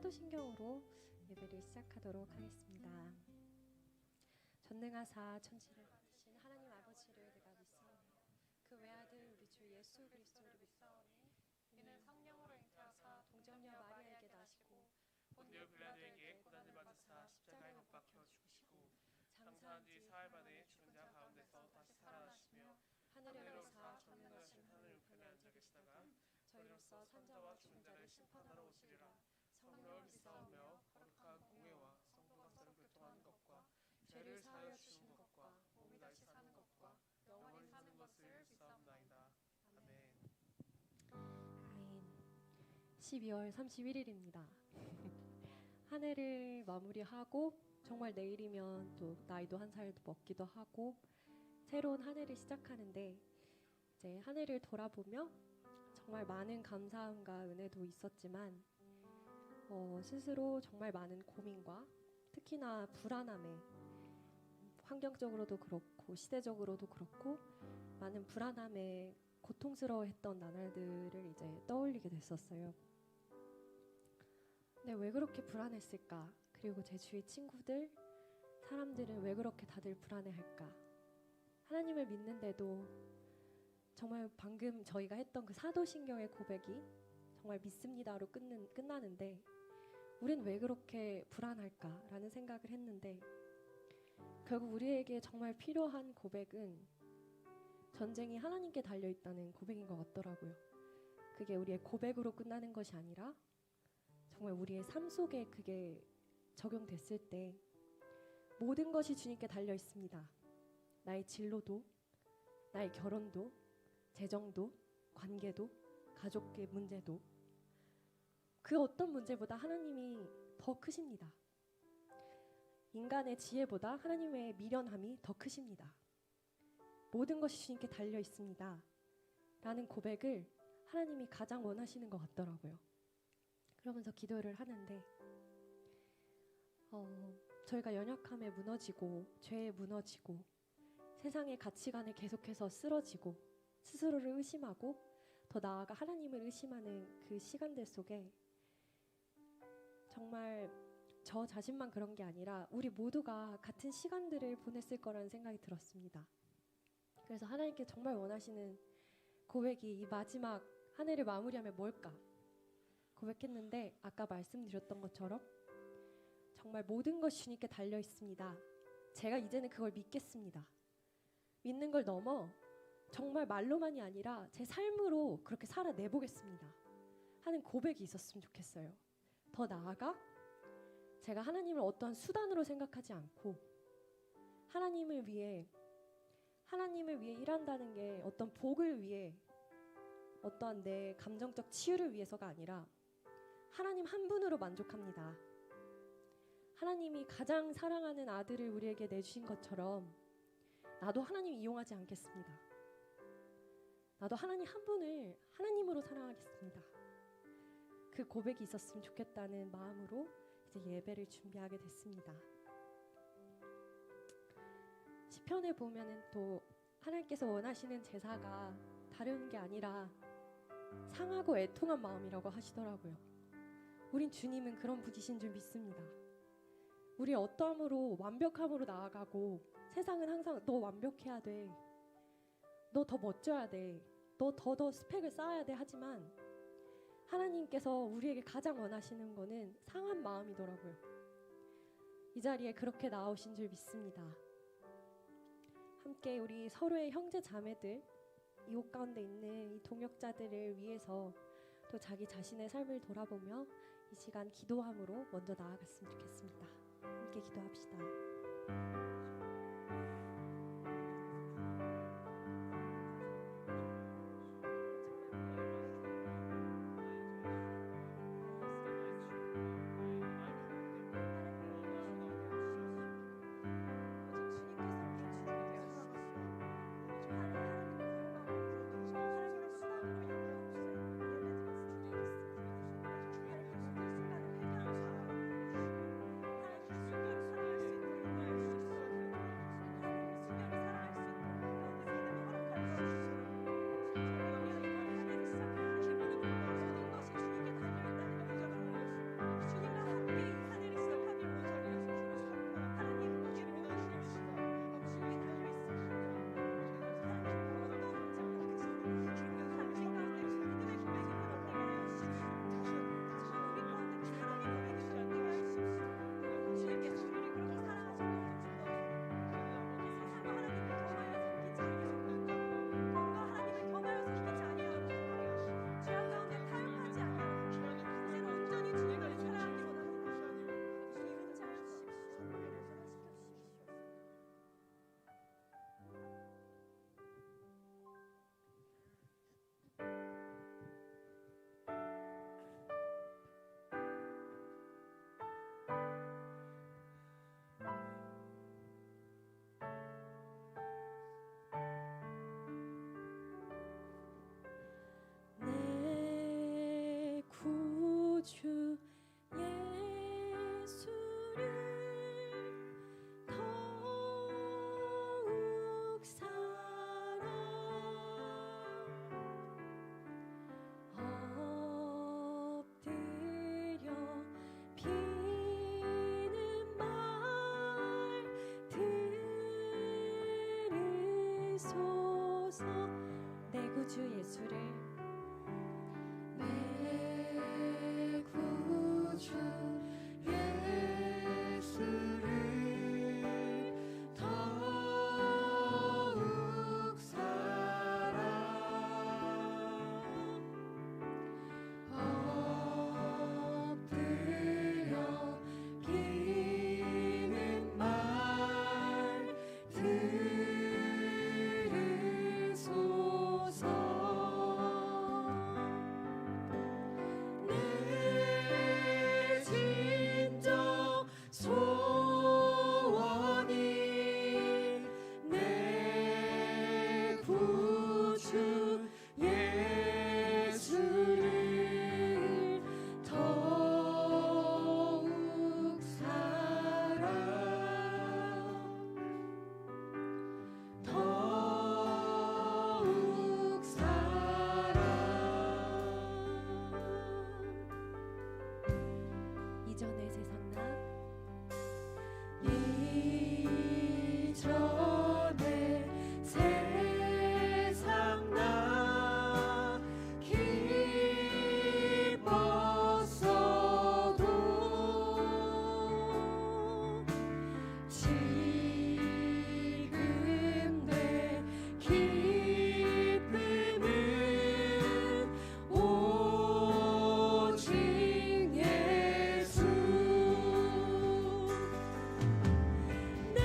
사도신경으로 예배를 시작하도록 하겠습니다. 전능하사 천지를 만드신 하나님 아버지를 내가 믿사오니 그 외아들 우리 주 예수 그리스도를 믿사오니 이는 성령으로 잉태하사 동정녀 마리아에게 나시고 본디오 빌라도에게 고난을 받으사 십자가에 못 박혀 죽으시고 장사한 뒤 사흘 만에 죽은 자 가운데서 다시 살아나시며 하늘에 오르사 전능하신 하늘 우편에 앉아 계시다가 저희로서 산자와 죽은 자를 심판하러 오시리라. 성령을 믿사오며 거룩한 공회와 성도가 서로 교통하는 것과 죄를 사하여 주시는 것과 몸이 다시 사는 것과 영원히 사는 것을 믿사옵나이다. 아멘. 아멘. 12월 31일입니다. 한 해를 마무리하고 정말 내일이면 또 나이도 한 살 먹기도 하고 새로운 한 해를 시작하는데 이제 한 해를 돌아보며 정말 많은 감사함과 은혜도 있었지만 스스로 정말 많은 고민과 특히나 불안함에 환경적으로도 그렇고 시대적으로도 그렇고 많은 불안함에 고통스러워했던 나날들을 이제 떠올리게 됐었어요. 근데 왜 그렇게 불안했을까? 그리고 제 주위 친구들, 사람들은 왜 그렇게 다들 불안해할까? 하나님을 믿는데도 정말 방금 저희가 했던 그 사도신경의 고백이 정말 믿습니다로 끝나는데 우린 왜 그렇게 불안할까라는 생각을 했는데 결국 우리에게 정말 필요한 고백은 전쟁이 하나님께 달려있다는 고백인 것 같더라고요. 그게 우리의 고백으로 끝나는 것이 아니라 정말 우리의 삶 속에 그게 적용됐을 때 모든 것이 주님께 달려있습니다. 나의 진로도, 나의 결혼도, 재정도, 관계도, 가족의 문제도 그 어떤 문제보다 하나님이 더 크십니다. 인간의 지혜보다 하나님의 미련함이 더 크십니다. 모든 것이 주님께 달려 있습니다. 라는 고백을 하나님이 가장 원하시는 것 같더라고요. 그러면서 기도를 하는데 저희가 연약함에 무너지고 죄에 무너지고 세상의 가치관에 계속해서 쓰러지고 스스로를 의심하고 더 나아가 하나님을 의심하는 그 시간들 속에 정말 저 자신만 그런 게 아니라 우리 모두가 같은 시간들을 보냈을 거라는 생각이 들었습니다. 그래서 하나님께 정말 원하시는 고백이 이 마지막 한 해를 마무리하면 뭘까? 고백했는데 아까 말씀드렸던 것처럼 정말 모든 것이 주님께 달려 있습니다. 제가 이제는 그걸 믿겠습니다. 믿는 걸 넘어 정말 말로만이 아니라 제 삶으로 그렇게 살아내보겠습니다. 하는 고백이 있었으면 좋겠어요. 더 나아가 제가 하나님을 어떠한 수단으로 생각하지 않고 하나님을 위해 일한다는 게 어떤 복을 위해 어떠한 내 감정적 치유를 위해서가 아니라 하나님 한 분으로 만족합니다. 하나님이 가장 사랑하는 아들을 우리에게 내주신 것처럼 나도 하나님 이용하지 않겠습니다. 나도 하나님 한 분을 하나님으로 사랑하겠습니다. 그 고백이 있었으면 좋겠다는 마음으로 이제 예배를 준비하게 됐습니다. 시편에 보면은 또 하나님께서 원하시는 제사가 다른 게 아니라 상하고 애통한 마음이라고 하시더라고요. 우린 주님은 그런 분이신 줄 믿습니다. 우리 어떠함으로 완벽함으로 나아가고 세상은 항상 너 완벽해야 돼. 너 더 멋져야 돼. 너 더 스펙을 쌓아야 돼 하지만 하나님께서 우리에게 가장 원하시는 거는 상한 마음이더라고요. 이 자리에 그렇게 나오신 줄 믿습니다. 함께 우리 서로의 형제 자매들 이 옷 가운데 있는 이 동역자들을 위해서 또 자기 자신의 삶을 돌아보며 이 시간 기도함으로 먼저 나아갔으면 좋겠습니다. 함께 기도합시다. 구주 예수를 내 구주 예수를 더욱 사랑 엎드려 기는 말 들으소서. 내 진정 소원이 내 구주 예수를 더욱 사랑 더욱 사랑. 이전의 세상 나 이전의 세상 나 기뻤어도 지금 내 기쁨은 오직 예수. 내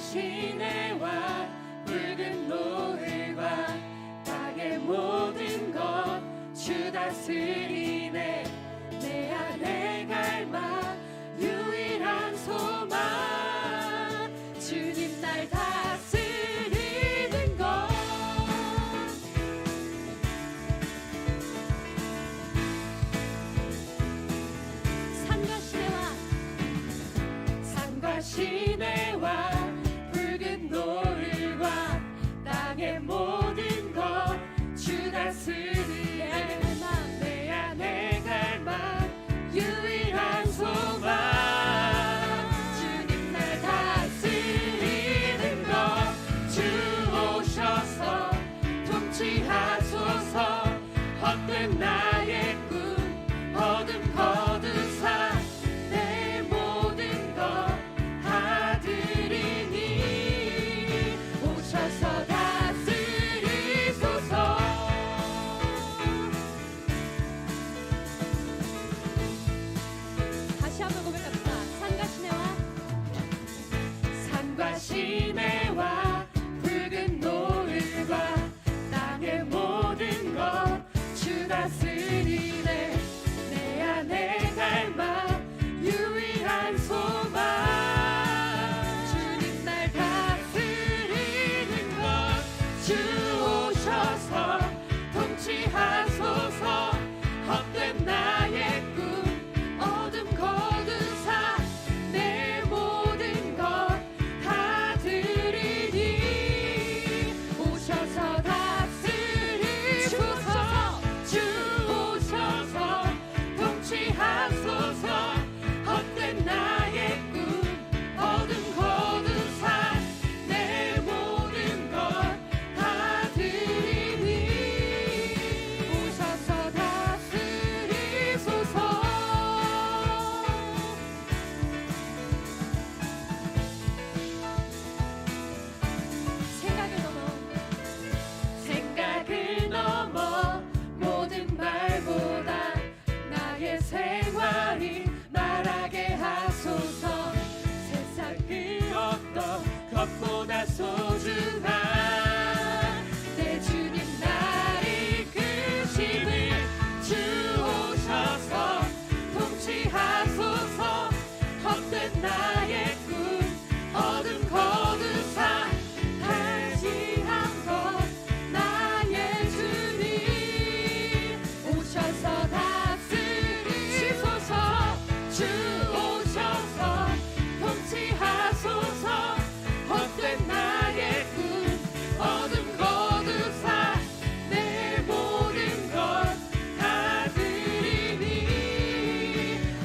시내와 붉은 노을과 땅의 모든 것 주 다스리네. 내 안에 갈망 유일한 소망 주님 날 다스리는 것. 산과 시내와 붉은 노을과 땅의 모든 것 주 다스리네. 내 안에 갈망 유일한 소망 주님 날 다스리는 것. 주 오셔서 통치하소서. 헛된 나의 꿈 어둠 거두사 내 모든 것 다 드리니 오셔서 다스리소서. 다시 한번 고백합시다. 산과 시내와 붉은 노을과 땅의 모든 것 주 다스리네. 내 안에 갈망 유일한 소망 주님 날 다스리는 것. 주 오셔서 통치하소서. 헛된 나의 꿈 어둠 거두사 내 모든 것 다 드리니 오셔서 다스리소서. 주 오셔서 통치하소서. 헛된 나의 꿈 어둠 거두사 내 모든 것 다 드리니 오셔서 다스리소서. 생각을 넘어 모든 말보다 나의 생활이 말하게 하소서. 세상 그 어떤 것보다 소중한 내 주님 날 이끄심을 주 오셔서 통치하소서. 헛된 나의 꿈 어둠 거두사 다시 한번 나의 주님 오셔서 다스리소서. 주 오셔서 통치하소서. 헛된 나의 꿈 어둠 거두사 내 모든 것 다 드리니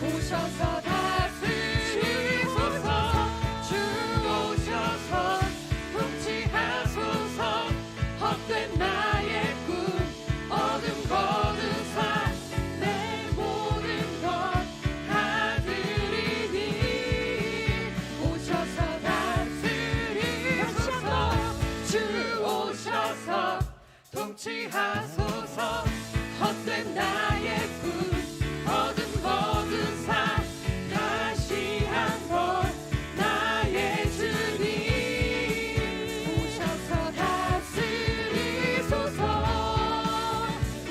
오셔서 다스리소서. 주 오셔서 통치하소서. 헛된 나의 꿈 어둠 거두사 내 모든 것 다 드리니 오셔서 다스리소서. 주 오셔서 통치하소서. 헛된 나의 꿈 어둠 거두사 다시 한번 나의 주님 오셔서 다스리소서.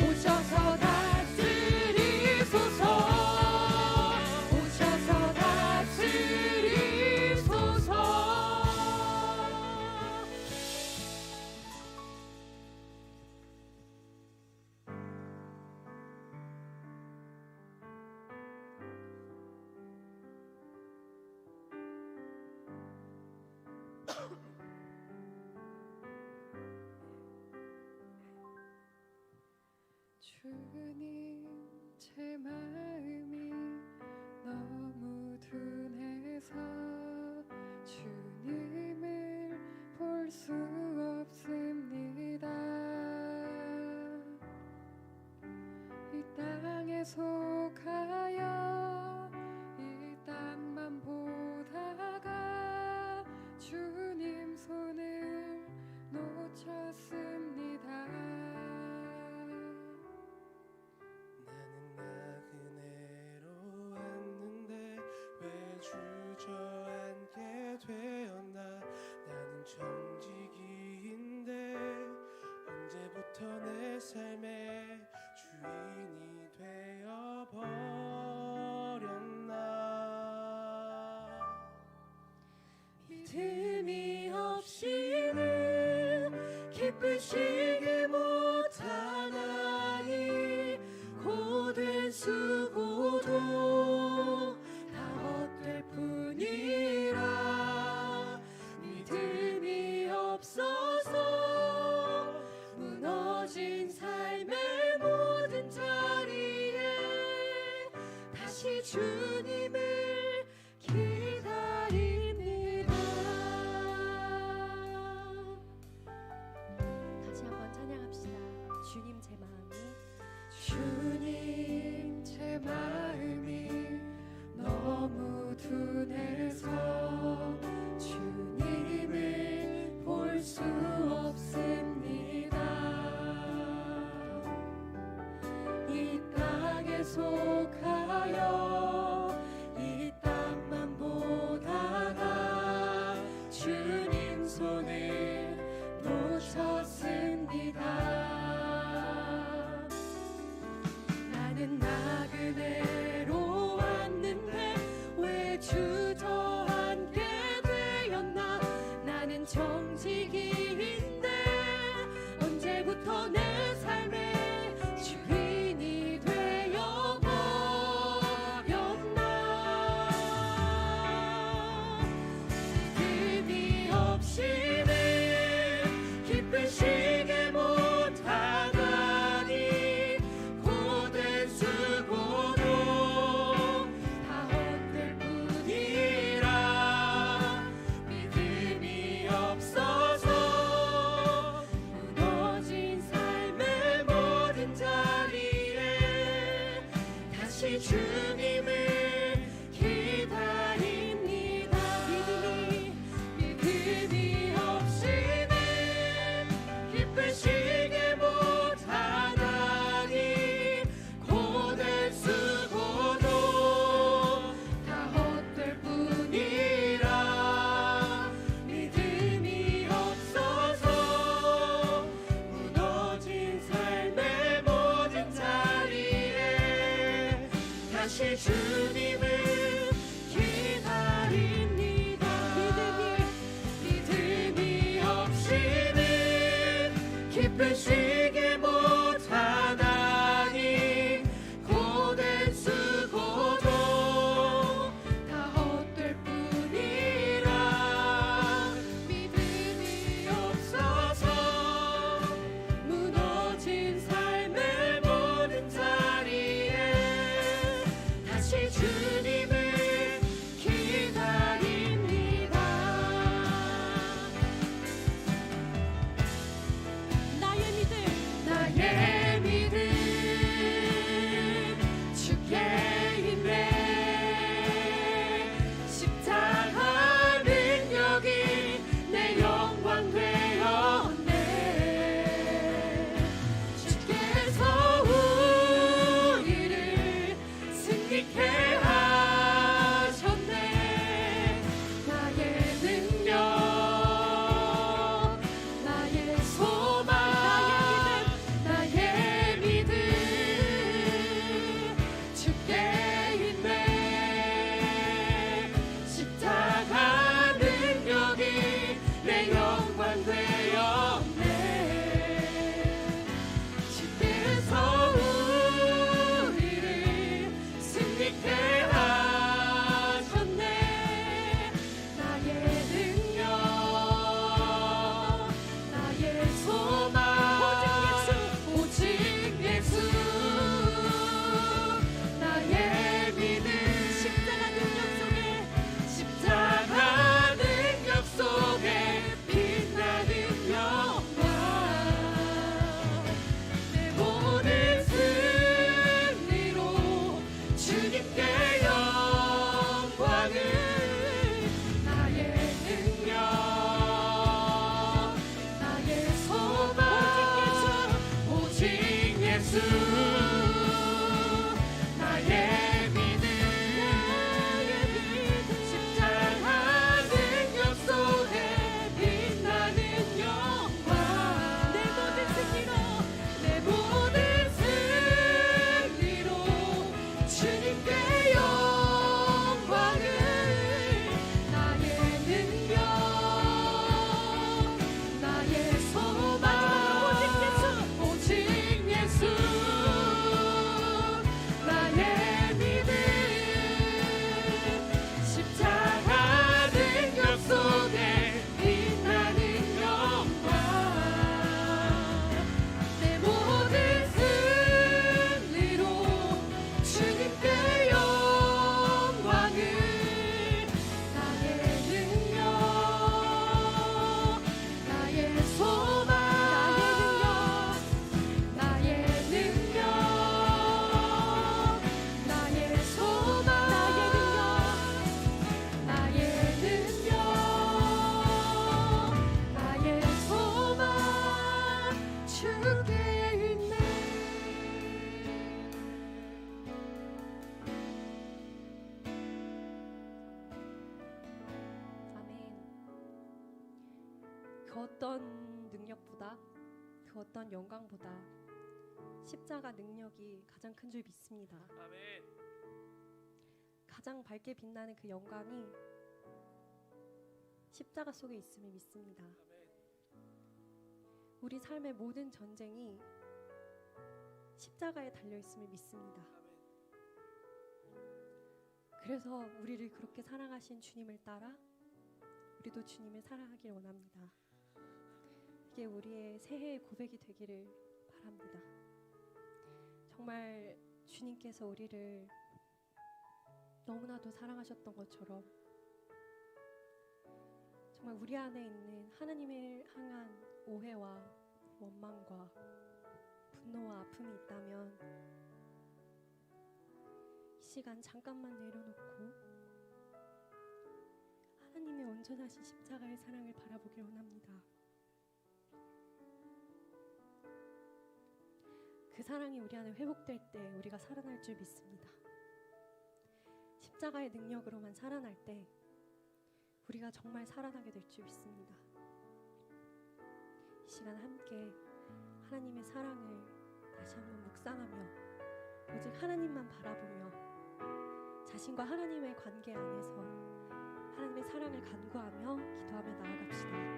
오셔서 다스리소서. 오셔서 다스리소서. 주님 제 마음이 너무 둔해서 주님을 볼 수 없습니다. 이 땅에 속하여 이 땅만 보다가 주님 손을 놓쳤습니다. 나는 나그네로 왔는데 왜 주저앉게 되었나. 무너진 삶의 모든 자리에 다시 주님을 기다립니다. 다시 한번 찬양합시다. 주님 제 마음이 주님 제 마음이 너무 둔해서 주님을 볼 수 없습니다. 이 땅에 속하여 이 땅만 보다가 주님 손을 놓쳤습니다. 나는 나그네로 왔는데 왜 주저앉게 되었나. 나는 정직인데 언제부터 내 삶의 주인이 되어버렸나. 믿음이 없이는 기쁘시게 못하다니 고된 수고도 다 헛될 뿐이라. 믿음이 없어서 무너진 삶의 모든 자리에 다시 주님을 기다립니다. 믿음이 없이는 기쁘시게 못하다니 고된 수고도 다 헛될 뿐이라. 믿음이 없어서 무너진 삶의 모든 자리에 다시 주님을 기다립니다. 믿음이 없이는 기쁘시게 못하다니 고된 수고도 다 헛될 뿐이라. 믿음이 없어서 무너진 삶의 모든 자리에 다시 주님을 기다립니다. 나의 믿음 주께 있네. 십자가 능력이 내 영광 되었네. 주께서 우리를 승리케 하셨네. 나의 능력 나의 소망 나의 믿음 주께 있네. 십자가 능력이 내 영광 되었네. 주께서 우리를 승리케 하셨네. 나의 능력 나의 소망 오직 예수 나의 믿음 십자가 능력 속에 빛나는 영광. 내 모든 승리로 주님께 영광을. 나의 능력 나의 소망 오직 예수 나의 믿음 십자가 능력 속에 빛나는 영광. 내 모든 승리로 주님께 영광을. 나의 능력 나의 소망 오직 예수 주께 있네. 아멘. 그 어떤 능력보다, 그 어떤 영광보다 십자가 능력이 가장 큰 줄 믿습니다. 아멘. 가장 밝게 빛나는 그 영광이 십자가 속에 있음을 믿습니다. 아멘. 우리 삶의 모든 전쟁이 십자가에 달려 있음을 믿습니다. 그래서 우리를 그렇게 사랑하신 주님을 따라 우리도 주님을 사랑하길 원합니다. 이게 우리의 새해의 고백이 되기를 바랍니다. 정말 주님께서 우리를 너무나도 사랑하셨던 것처럼 정말 우리 안에 있는 하나님을 향한 오해와 원망과 분노와 아픔이 있다면 이 시간 잠깐만 내려놓고 하나님의 온전하신 십자가의 사랑을 바라보길 원합니다. 그 사랑이 우리 안에 회복될 때 우리가 살아날 줄 믿습니다. 십자가의 능력으로만 살아날 때 우리가 정말 살아나게 될 줄 믿습니다. 이 시간 함께 하나님의 사랑을 다시 한번 묵상하며 오직 하나님만 바라보며 자신과 하나님의 관계 안에서 하나님의 사랑을 간구하며 기도하며 나아갑시다.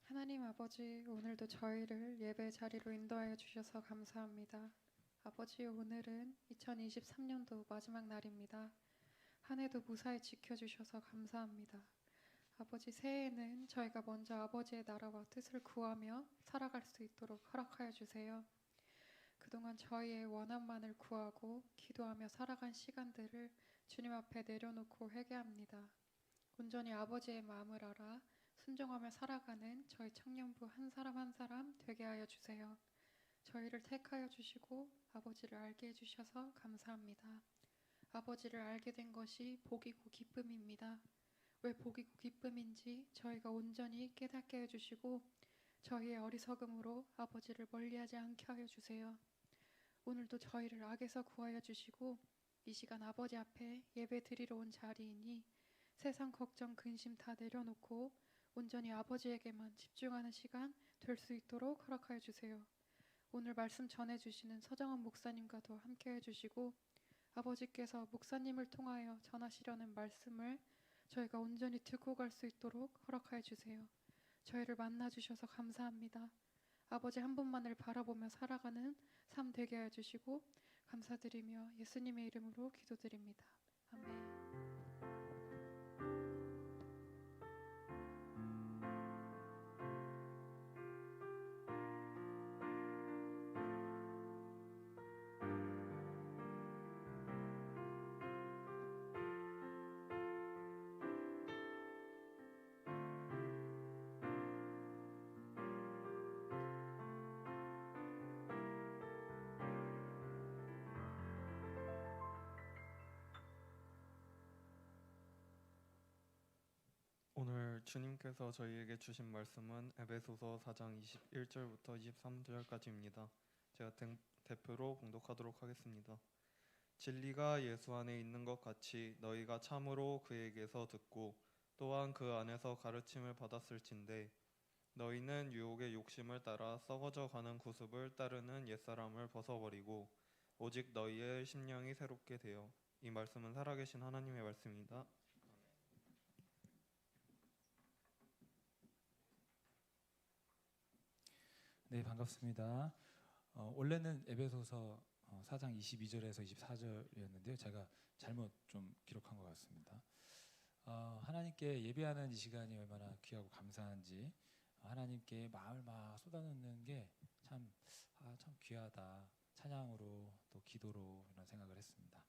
하나님 아버지, 오늘도 저희를 예배 자리로 인도하여 주셔서 감사합니다. 아버지, 오늘은 2023년도 마지막 날입니다. 한 해도 무사히 지켜주셔서 감사합니다. 아버지, 새해에는 저희가 먼저 아버지의 나라와 뜻을 구하며 살아갈 수 있도록 허락하여 주세요. 그동안 저희의 원함만을 구하고 기도하며 살아간 시간들을 주님 앞에 내려놓고 회개합니다. 온전히 아버지의 마음을 알아 순종하며 살아가는 저희 청년부 한 사람 한 사람 되게 하여 주세요. 저희를 택하여 주시고 아버지를 알게 해주셔서 감사합니다. 아버지를 알게 된 것이 복이고 기쁨입니다. 왜 복이고 기쁨인지 저희가 온전히 깨닫게 해주시고 저희의 어리석음으로 아버지를 멀리하지 않게 하여 주세요. 오늘도 저희를 악에서 구하여 주시고 이 시간 아버지 앞에 예배 드리러 온 자리이니 세상 걱정 근심 다 내려놓고 온전히 아버지에게만 집중하는 시간 될 수 있도록 허락하여 주세요. 오늘 말씀 전해주시는 서정원 목사님과도 함께 해주시고 아버지께서 목사님을 통하여 전하시려는 말씀을 저희가 온전히 듣고 갈 수 있도록 허락하여 주세요. 저희를 만나주셔서 감사합니다. 아버지 한 분만을 바라보며 살아가는 삶 되게 해주시고 감사드리며 예수님의 이름으로 기도드립니다. 아멘. 오늘 주님께서 저희에게 주신 말씀은 에베소서 4장 21절부터 23절까지입니다. 제가 대표로 봉독하도록 하겠습니다. 진리가 예수 안에 있는 것 같이 너희가 참으로 그에게서 듣고 또한 그 안에서 가르침을 받았을진데 너희는 유혹의 욕심을 따라 썩어져 가는 구습을 따르는 옛사람을 벗어버리고 오직 너희의 심령이 새롭게 되어. 이 말씀은 살아계신 하나님의 말씀입니다. 네, 반갑습니다. 원래는 에베소서 4장 22절에서 24절이었는데요. 제가 잘못 좀 기록한 것 같습니다. 하나님께 예배하는 이 시간이 얼마나 귀하고 감사한지 하나님께 마음을 막 쏟아놓는 게 참 귀하다. 찬양으로 또 기도로 이런 생각을 했습니다.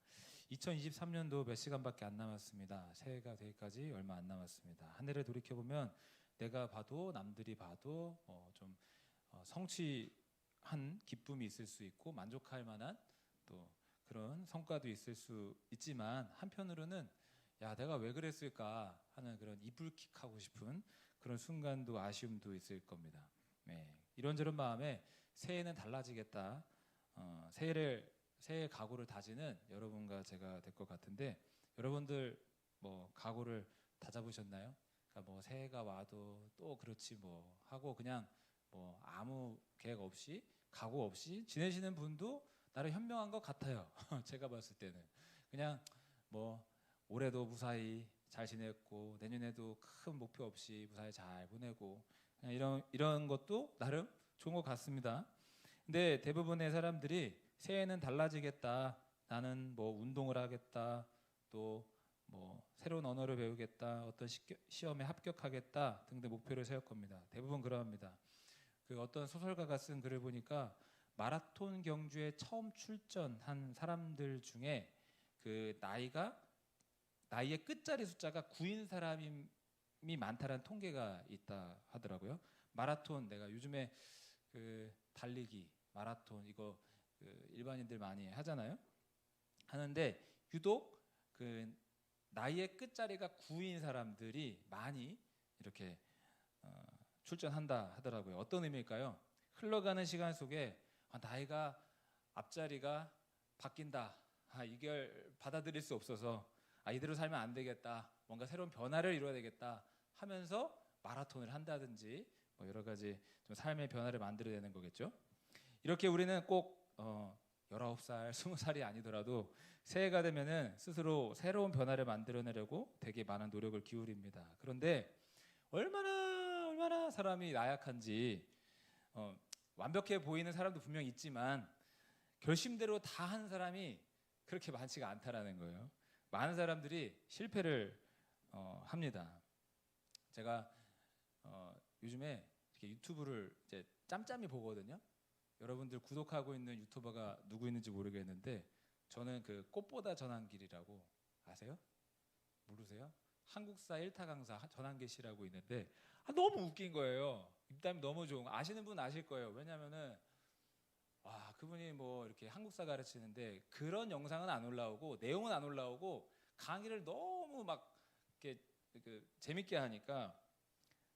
2023년도 몇 시간밖에 안 남았습니다. 새해가 되기까지 얼마 안 남았습니다. 한 해를 돌이켜보면 내가 봐도 남들이 봐도 좀 성취한 기쁨이 있을 수 있고 만족할 만한 또 그런 성과도 있을 수 있지만 한편으로는 야 내가 왜 그랬을까 하는 그런 이불킥하고 싶은 그런 순간도 아쉬움도 있을 겁니다. 네, 이런저런 마음에 새해는 달라지겠다. 새해 각오를 다지는 여러분과 제가 될 것 같은데 여러분들 뭐 각오를 다 잡으셨나요? 그러니까 뭐 새해가 와도 또 그렇지 뭐 하고 그냥 뭐 아무 계획 없이 각오 없이 지내시는 분도 나름 현명한 것 같아요. 제가 봤을 때는 그냥 뭐 올해도 무사히 잘 지냈고 내년에도 큰 목표 없이 무사히 잘 보내고 그냥 이런 것도 나름 좋은 것 같습니다. 근데 대부분의 사람들이 새해는 달라지겠다. 나는 뭐 운동을 하겠다. 또 뭐 새로운 언어를 배우겠다. 어떤 시험에 합격하겠다 등등 목표를 세울 겁니다. 대부분 그러합니다. 그 어떤 소설가가 쓴 글을 보니까 마라톤 경주에 처음 출전한 사람들 중에 그 나이의 끝자리 숫자가 9인 사람이 많다라는 통계가 있다 하더라고요. 마라톤 내가 요즘에 그 달리기 마라톤 이거 그 일반인들 많이 하잖아요. 하는데 유독 그 나이의 끝자리가 9인 사람들이 많이 이렇게 출전한다 하더라고요. 어떤 의미일까요? 흘러가는 시간 속에 나이가 앞자리가 바뀐다. 이걸 받아들일 수 없어서 이대로 살면 안 되겠다. 뭔가 새로운 변화를 이루어야 되겠다 하면서 마라톤을 한다든지 뭐 여러 가지 좀 삶의 변화를 만들어내는 거겠죠. 이렇게 우리는 꼭 19살, 20살이 아니더라도 새해가 되면은 스스로 새로운 변화를 만들어내려고 되게 많은 노력을 기울입니다. 그런데 얼마나 사람이 나약한지 완벽해 보이는 사람도 분명히 있지만 결심대로 다 한 사람이 그렇게 많지가 않다라는 거예요. 많은 사람들이 실패를 합니다. 제가 요즘에 이렇게 유튜브를 이제 짬짬이 보거든요. 여러분들 구독하고 있는 유튜버가 누구 있는지 모르겠는데 저는 그 꽃보다 전환길이라고 아세요? 모르세요? 한국사 1타 강사 전환길 씨라고 있는데 너무 웃긴 거예요. 입담이 너무 좋은 거. 아시는 분 아실 거예요. 왜냐면은 그분이 뭐 이렇게 한국사 가르치는데 그런 영상은 안 올라오고 내용은 안 올라오고 강의를 너무 막 이렇게 그 재밌게 하니까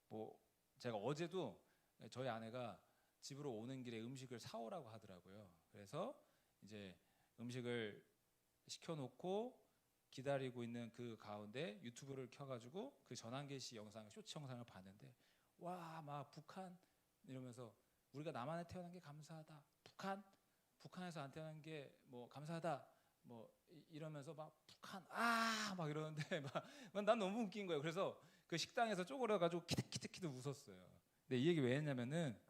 뭐 제가 어제도 저희 아내가 집으로 오는 길에 음식을 사오라고 하더라고요. 그래서 이제 음식을 시켜놓고 기다리고 있는 그 가운데 유튜브를 켜가지고 그 전환길 씨 영상, 쇼츠 영상을 봤는데 막 북한 이러면서 우리가 남한에 태어난 게 감사하다. 북한에서 안 태어난 게 뭐 감사하다. 뭐 이러면서 막 북한 막 이러는데 난 너무 웃긴 거예요. 그래서 그 식당에서 쪼그려가지고 키득키득 웃었어요. 근데 이 얘기 왜 했냐면은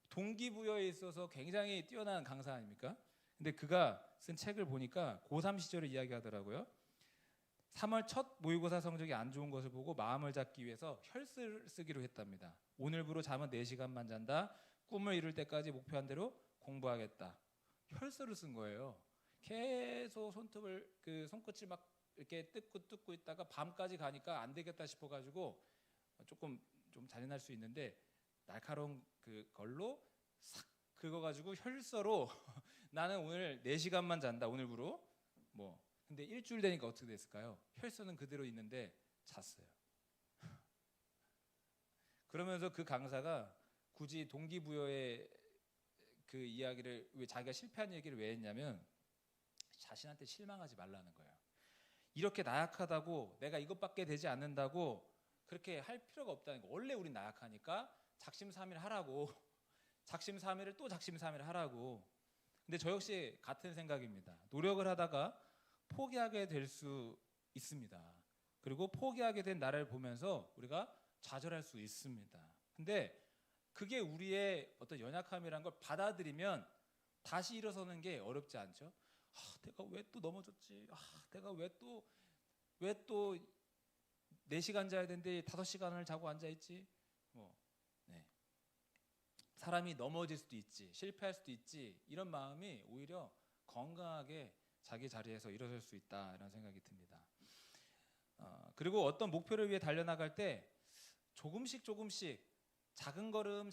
동기부여에 있어서 굉장히 뛰어난 강사 아닙니까? 근데 그가 쓴 책을 보니까 고3 시절을 이야기하더라고요. 3월 첫 모의고사 성적이 안 좋은 것을 보고 마음을 잡기 위해서 혈서를 쓰기로 했답니다. 오늘부로 잠은 4시간만 잔다. 꿈을 이룰 때까지 목표한 대로 공부하겠다. 혈서를 쓴 거예요. 계속 손끝을 막 이렇게 뜯고 있다가 밤까지 가니까 안 되겠다 싶어가지고 조금 좀 잔인할 수 있는데 날카로운 그걸로 싹 긁어가지고 혈서로 나는 오늘 4시간만 잔다 오늘부로 뭐 근데 일주일 되니까 어떻게 됐을까요? 혈서는 그대로 있는데 잤어요. 그러면서 그 강사가 굳이 동기부여의 그 이야기를 왜 자기가 실패한 얘기를 왜 했냐면 자신한테 실망하지 말라는 거예요. 이렇게 나약하다고 내가 이것밖에 되지 않는다고 그렇게 할 필요가 없다는 거. 원래 우린 나약하니까 작심삼일 하라고. 작심삼일을 또 작심삼일 하라고. 근데 저 역시 같은 생각입니다. 노력을 하다가 포기하게 될 수 있습니다. 그리고 포기하게 된 나를 보면서 우리가 좌절할 수 있습니다. 근데 그게 우리의 어떤 연약함이란 걸 받아들이면 다시 일어서는 게 어렵지 않죠? 내가 왜 또 넘어졌지? 내가 왜 또 4시간 자야 되는데 5시간을 자고 앉아있지? 네. 사람이 넘어질 수도 있지, 실패할 수도 있지, 이런 마음이 오히려 건강하게 자기 자리에서 일어설 수 있다라는 생각이 듭니다. 그리고 어떤 목표를 위해 달려나갈 때 조금씩 작은 걸음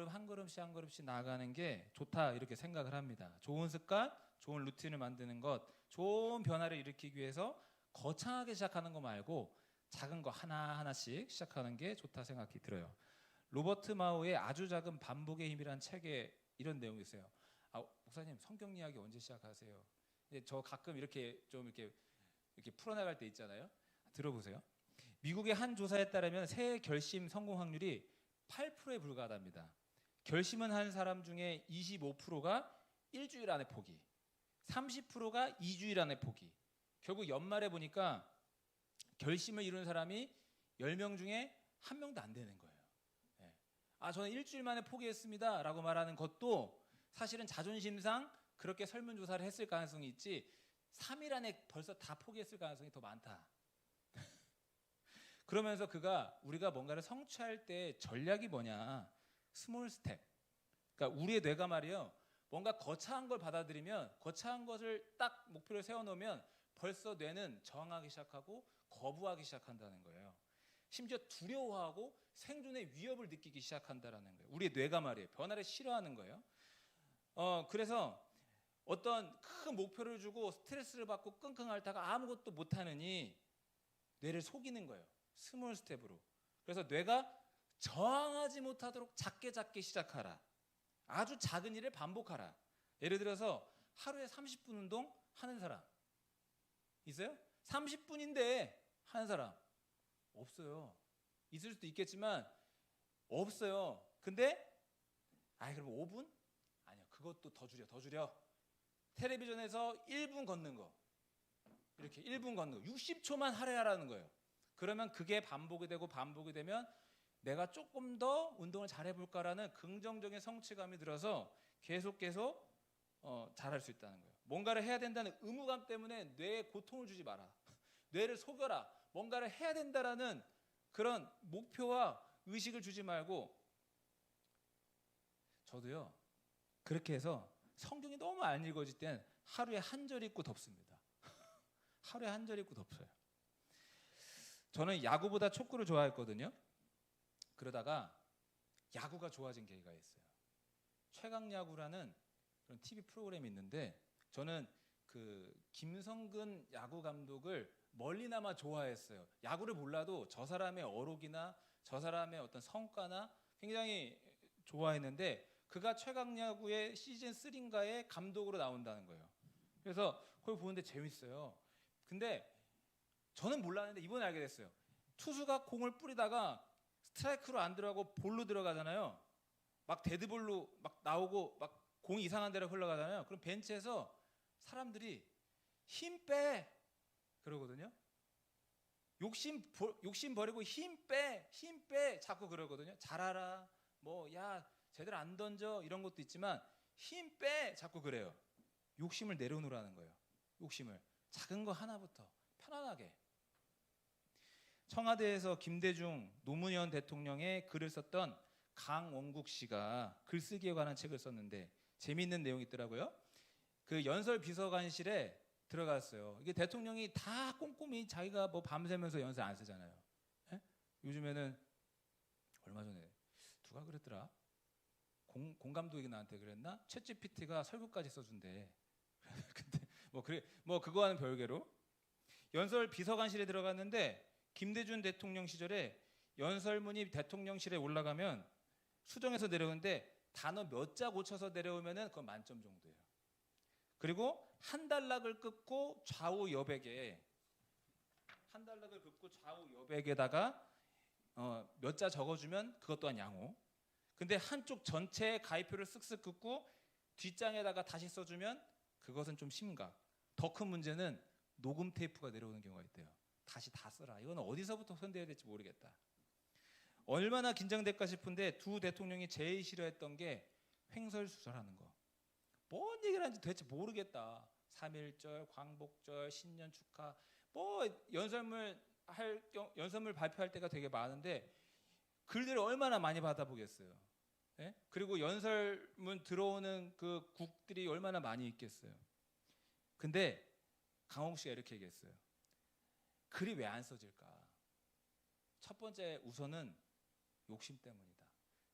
한 걸음씩 나아가는 게 좋다 이렇게 생각을 합니다. 좋은 습관, 좋은 루틴을 만드는 것, 좋은 변화를 일으키기 위해서 거창하게 시작하는 거 말고 작은 거 하나하나씩 시작하는 게 좋다 생각이 들어요. 로버트 마오의 아주 작은 반복의 힘이란 책에 이런 내용이 있어요. 목사님 성경 이야기 언제 시작하세요? 저 가끔 이렇게 풀어나갈 때 있잖아요. 들어보세요. 미국의 한 조사에 따르면 새해 결심 성공 확률이 8%에 불과하답니다. 결심은 한 사람 중에 25%가 일주일 안에 포기, 30%가 2주일 안에 포기. 결국 연말에 보니까 결심을 이룬 사람이 10명 중에 1명도 안 되는 거예요. 저는 일주일 만에 포기했습니다 라고 말하는 것도 사실은 자존심상 그렇게 설문조사를 했을 가능성이 있지 3일 안에 벌써 다 포기했을 가능성이 더 많다. 그러면서 우리가 뭔가를 성취할 때 전략이 뭐냐, 스몰 스텝. 그러니까 우리의 뇌가 말이요, 뭔가 거창한 걸 받아들이면, 거창한 것을 딱 목표를 세워놓으면 벌써 뇌는 저항하기 시작하고 거부하기 시작한다는 거예요. 심지어 두려워하고 생존의 위협을 느끼기 시작한다는 거예요. 우리의 뇌가 말이에요, 변화를 싫어하는 거예요. 그래서 어떤 큰 목표를 주고 스트레스를 받고 끙끙 앓다가 아무것도 못하느니 뇌를 속이는 거예요. 스몰 스텝으로. 그래서 뇌가 저항하지 못하도록 작게 시작하라. 아주 작은 일을 반복하라. 예를 들어서 하루에 30분 운동 하는 사람 있어요? 30분인데 하는 사람 없어요. 있을 수도 있겠지만 없어요. 근데 그럼 5분? 아니요. 그것도 더 줄여. 텔레비전에서 1분 걷는 거. 이렇게 1분 걷는 거. 60초만 하라는 거예요. 그러면 그게 반복이 되면 내가 조금 더 운동을 잘해볼까라는 긍정적인 성취감이 들어서 계속 잘할 수 있다는 거예요. 뭔가를 해야 된다는 의무감 때문에 뇌에 고통을 주지 마라. 뇌를 속여라. 뭔가를 해야 된다라는 그런 목표와 의식을 주지 말고. 저도요, 그렇게 해서 성경이 너무 안 읽어질 땐 하루에 한 절 읽고 덮습니다. 하루에 한 절 읽고 덮어요. 저는 야구보다 축구를 좋아했거든요. 그러다가 야구가 좋아진 계기가 있어요. 최강야구라는 그런 TV 프로그램이 있는데 저는 그 김성근 야구 감독을 멀리나마 좋아했어요. 야구를 몰라도 저 사람의 어록이나 저 사람의 어떤 성과나 굉장히 좋아했는데 그가 최강야구의 시즌 3인가에 감독으로 나온다는 거예요. 그래서 그걸 보는데 재밌어요. 근데 저는 몰랐는데 이번에 알게 됐어요. 투수가 공을 뿌리다가 스트라이크로 안 들어가고 볼로 들어가잖아요. 막 데드볼로 막 나오고 막 공이 이상한 데로 흘러가잖아요. 그럼 벤치에서 사람들이 힘 빼 그러거든요. 욕심 버리고 힘 빼 자꾸 그러거든요. 잘하라, 제대로 안 던져 이런 것도 있지만 힘 빼 자꾸 그래요. 욕심을 내려놓으라는 거예요. 욕심을 작은 거 하나부터 편안하게. 청와대에서 김대중 노무현 대통령의 글을 썼던 강원국 씨가 글쓰기에 관한 책을 썼는데 재미있는 내용이 있더라고요. 그 연설 비서관실에 들어갔어요. 이게 대통령이 다 꼼꼼히 자기가 밤새면서 연설 안 쓰잖아요. 요즘에는 얼마 전에 누가 그랬더라? 공감독이 나한테 그랬나? 챗GPT가 설교까지 써준대. 근데 그거와는 별개로 연설 비서관실에 들어갔는데 김대중 대통령 시절에 연설문이 대통령실에 올라가면 수정해서 내려오는데 단어 몇 자 고쳐서 내려오면은 그건 만점 정도예요. 그리고 한 단락을 긋고 좌우 여백에 에다가 몇 자 적어주면 그것 또한 양호. 근데 한쪽 전체에 가위표를 쓱쓱 긋고 뒷장에다가 다시 써주면 그것은 좀 심각. 더 큰 문제는 녹음 테이프가 내려오는 경우가 있대요. 다시 다 써라. 이건 어디서부터 손대야 될지 모르겠다. 얼마나 긴장될까 싶은데 두 대통령이 제일 싫어했던 게 횡설수설하는 거. 뭔 얘기를 하는지 도대체 모르겠다. 3.1절, 광복절, 신년 축하, 뭐 연설문 발표할 때가 되게 많은데 글들을 얼마나 많이 받아보겠어요. 예? 그리고 연설문 들어오는 그 국들이 얼마나 많이 있겠어요. 근데 강홍 씨가 이렇게 얘기했어요. 글이 왜 안 써질까? 첫 번째 우선은 욕심 때문이다.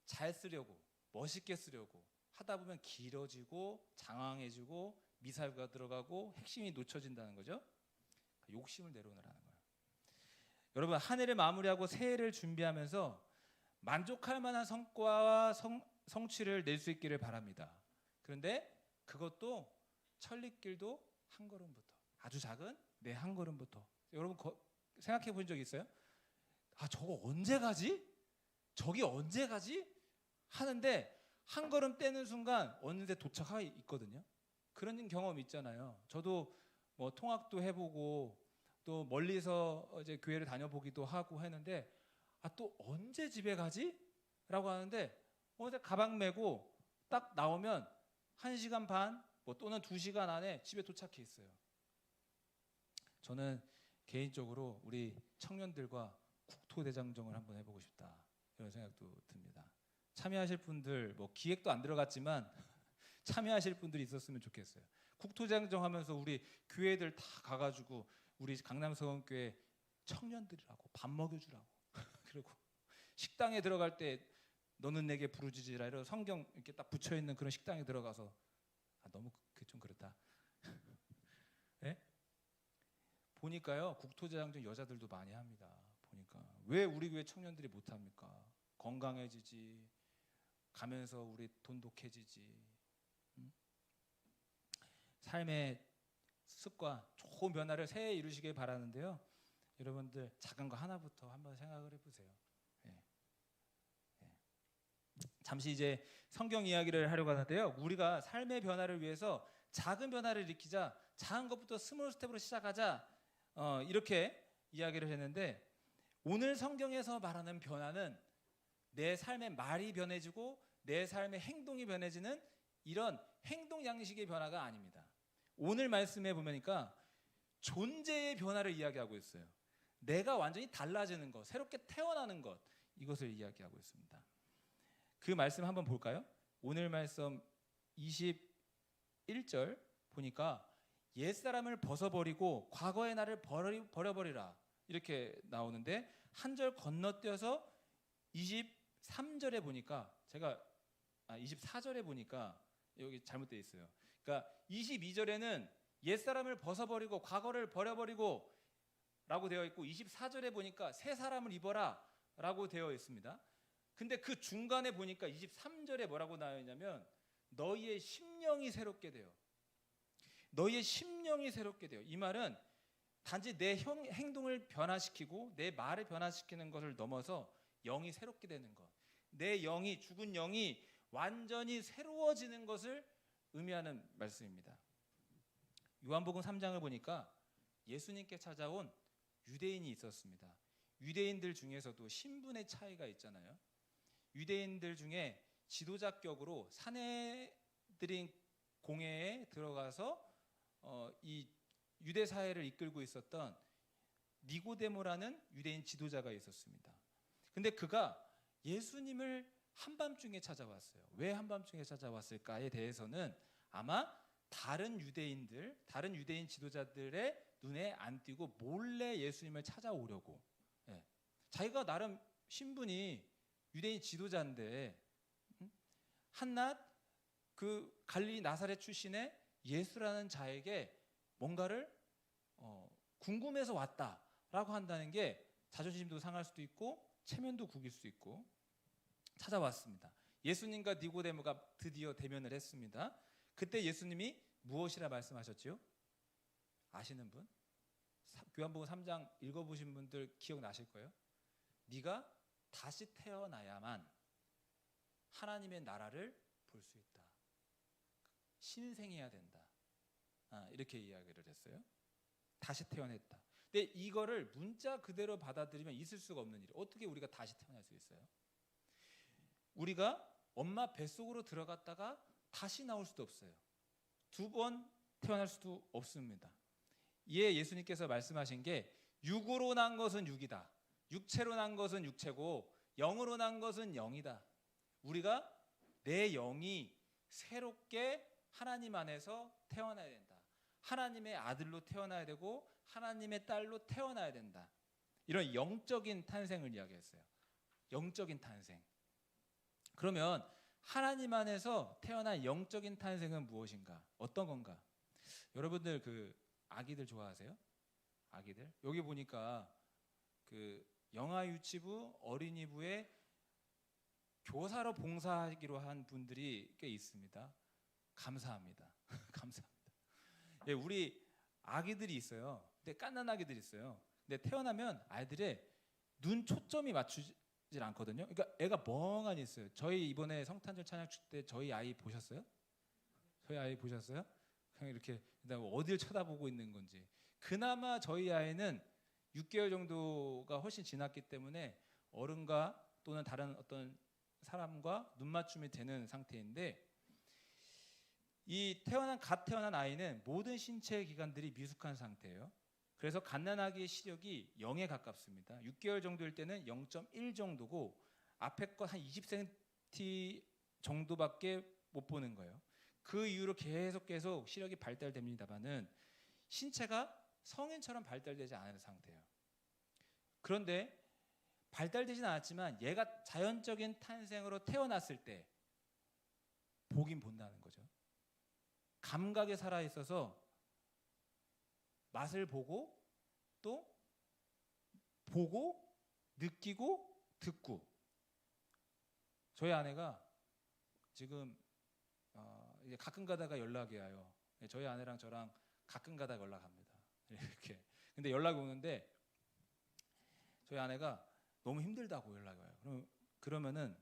잘 쓰려고, 멋있게 쓰려고 하다 보면 길어지고 장황해지고 미사유가 들어가고 핵심이 놓쳐진다는 거죠. 욕심을 내려놓으라는 거예요. 여러분, 한 해를 마무리하고 새해를 준비하면서 만족할 만한 성과와 성취를 낼 수 있기를 바랍니다. 그런데 그것도 천리길도 한 걸음부터, 아주 작은 내 한 걸음부터. 여러분 생각해 본 적 있어요? 아, 저거 언제 가지? 저기 언제 가지? 하는데 한 걸음 떼는 순간 어느 데 도착하 있거든요. 그런 경험 있잖아요. 저도 뭐 통학도 해보고 또 멀리서 이제 교회를 다녀보기도 하고 했는데 또 언제 집에 가지? 라고 하는데 어제 가방 메고 딱 나오면 1시간 반 뭐 또는 2시간 안에 집에 도착해 있어요. 저는 개인적으로 우리 청년들과 국토대장정을 한번 해보고 싶다, 이런 생각도 듭니다. 참여하실 분들, 뭐 기획도 안 들어갔지만 참여하실 분들이 있었으면 좋겠어요. 국토대장정 하면서 우리 교회들 다 가가지고 우리 강남성원교회 청년들이라고 밥 먹여주라고 그리고 식당에 들어갈 때 너는 내게 부르짖으라 이런 성경 이렇게 딱 붙여있는 그런 식당에 들어가서 너무 좀 그렇다. 네? 보니까요, 국토대장정 여자들도 많이 합니다. 보니까 왜 우리 교회 청년들이 못합니까? 건강해지지, 가면서 우리 돈독해지지, 삶의 습관, 좋은 변화를 새해 이루시길 바라는데요. 여러분들 작은 거 하나부터 한번 생각을 해보세요. 네. 네. 잠시 이제 성경 이야기를 하려고 하는데요. 우리가 삶의 변화를 위해서 작은 변화를 일으키자, 작은 것부터 스몰 스텝으로 시작하자, 이렇게 이야기를 했는데 오늘 성경에서 말하는 변화는 내 삶의 말이 변해지고 내 삶의 행동이 변해지는 이런 행동 양식의 변화가 아닙니다. 오늘 말씀에 보니까 존재의 변화를 이야기하고 있어요. 내가 완전히 달라지는 것, 새롭게 태어나는 것, 이것을 이야기하고 있습니다. 그 말씀 한번 볼까요? 오늘 말씀 21절 보니까 옛사람을 벗어버리고 과거의 나를 버려버리라, 이렇게 나오는데 한 절 건너뛰어서 23절에 보니까 24절에 보니까 여기 잘못되어 있어요. 그러니까 22절에는 옛사람을 벗어버리고 과거를 버려버리고 라고 되어 있고 24절에 보니까 새 사람을 입어라 라고 되어 있습니다. 근데 그 중간에 보니까 23절에 뭐라고 나와 있냐면 너희의 심령이 새롭게 돼요. 너희의 심령이 새롭게 돼요. 이 말은 단지 내 행동을 변화시키고 내 말을 변화시키는 것을 넘어서 영이 새롭게 되는 것, 내 영이, 죽은 영이 완전히 새로워지는 것을 의미하는 말씀입니다. 요한복음 3장을 보니까 예수님께 찾아온 유대인이 있었습니다. 유대인들 중에서도 신분의 차이가 있잖아요. 유대인들 중에 지도자격으로 사내들인 공회에 들어가서 이 유대 사회를 이끌고 있었던 니고데모라는 유대인 지도자가 있었습니다. 근데 그가 예수님을 한밤중에 찾아왔어요. 왜 한밤중에 찾아왔을까에 대해서는 아마 다른 유대인 지도자들의 눈에 안 띄고 몰래 예수님을 찾아오려고, 자기가 나름 신분이 유대인 지도자인데 한낱 그 갈릴리 나사렛 출신의 예수라는 자에게 뭔가를 궁금해서 왔다라고 한다는 게 자존심도 상할 수도 있고 체면도 구길 수 있고 찾아왔습니다. 예수님과 니고데모가 드디어 대면을 했습니다. 그때 예수님이 무엇이라 말씀하셨지요? 아시는 분? 요한복음 3장 읽어보신 분들 기억나실 거예요. 네가 다시 태어나야만 하나님의 나라를 볼 수 있다. 신생해야 된다. 이렇게 이야기를 했어요. 다시 태어났다. 근데 이거를 문자 그대로 받아들이면 있을 수가 없는 일이에요. 어떻게 우리가 다시 태어날 수 있어요? 우리가 엄마 뱃속으로 들어갔다가 다시 나올 수도 없어요. 2번 태어날 수도 없습니다. 이에 예수님께서 말씀하신 게 육으로 난 것은 육이다. 육체로 난 것은 육체고 영으로 난 것은 영이다. 우리가 내 영이 새롭게 하나님 안에서 태어나야 된다. 하나님의 아들로 태어나야 되고 하나님의 딸로 태어나야 된다. 이런 영적인 탄생을 이야기했어요. 영적인 탄생. 그러면 하나님 안에서 태어난 영적인 탄생은 무엇인가? 어떤 건가? 여러분들 그 아기들 좋아하세요? 아기들? 여기 보니까 그 영아유치부, 어린이부에 교사로 봉사하기로 한 분들이 꽤 있습니다. 감사합니다. 감사합니다. 예, 우리 아기들이 있어요. 근데 깐난 아기들이 있어요. 근데 태어나면 아이들의 눈 초점이 맞추질 않거든요. 그러니까 애가 멍하니 있어요. 저희 이번에 성탄절 찬양축 때 저희 아이 보셨어요? 저희 아이 보셨어요? 그냥 이렇게 어딜 쳐다보고 있는 건지. 그나마 저희 아이는 6개월 정도가 훨씬 지났기 때문에 어른과 또는 다른 어떤 사람과 눈 맞춤이 되는 상태인데, 이 갓 태어난 아이는 모든 신체 기관들이 미숙한 상태예요. 그래서 갓난아기의 시력이 0에 가깝습니다. 6개월 정도일 때는 0.1 정도고 앞에 거 한 20cm 정도밖에 못 보는 거예요. 그 이후로 계속 시력이 발달됩니다만은 신체가 성인처럼 발달되지 않은 상태예요. 그런데 발달되지는 않았지만 얘가 자연적인 탄생으로 태어났을 때 보긴 본다는 거죠. 감각에 살아 있어서 맛을 보고 또 보고 느끼고 듣고. 저희 아내가 지금 이제 가끔 가다가 연락이 와요. 저희 아내랑 저랑 가끔 가다가 연락합니다. 이렇게. 근데 연락이 오는데 저희 아내가 너무 힘들다고 연락이 와요. 그러면은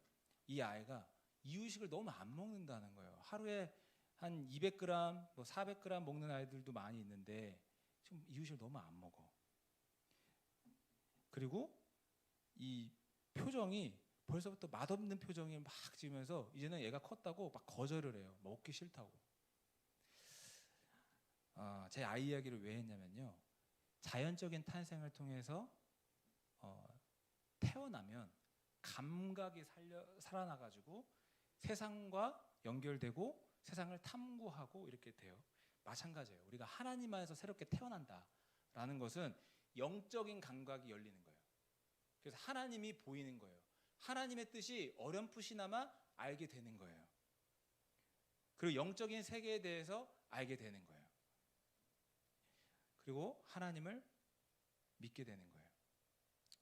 이 아이가 이유식을 너무 안 먹는다는 거예요. 하루에 한 200g, 뭐 400g 먹는 아이들도 많이 있는데 지금 이유식을 너무 안 먹어. 그리고 이 표정이 벌써부터 맛없는 표정이 막 지으면서 이제는 얘가 컸다고 막 거절을 해요. 먹기 싫다고. 제 아이 이야기를 왜 했냐면요. 자연적인 탄생을 통해서 태어나면 감각이 살아나가지고 세상과 연결되고 세상을 탐구하고 이렇게 돼요. 마찬가지예요. 우리가 하나님 안에서 새롭게 태어난다라는 것은 영적인 감각이 열리는 거예요. 그래서 하나님이 보이는 거예요. 하나님의 뜻이 어렴풋이나마 알게 되는 거예요. 그리고 영적인 세계에 대해서 알게 되는 거예요. 그리고 하나님을 믿게 되는 거예요.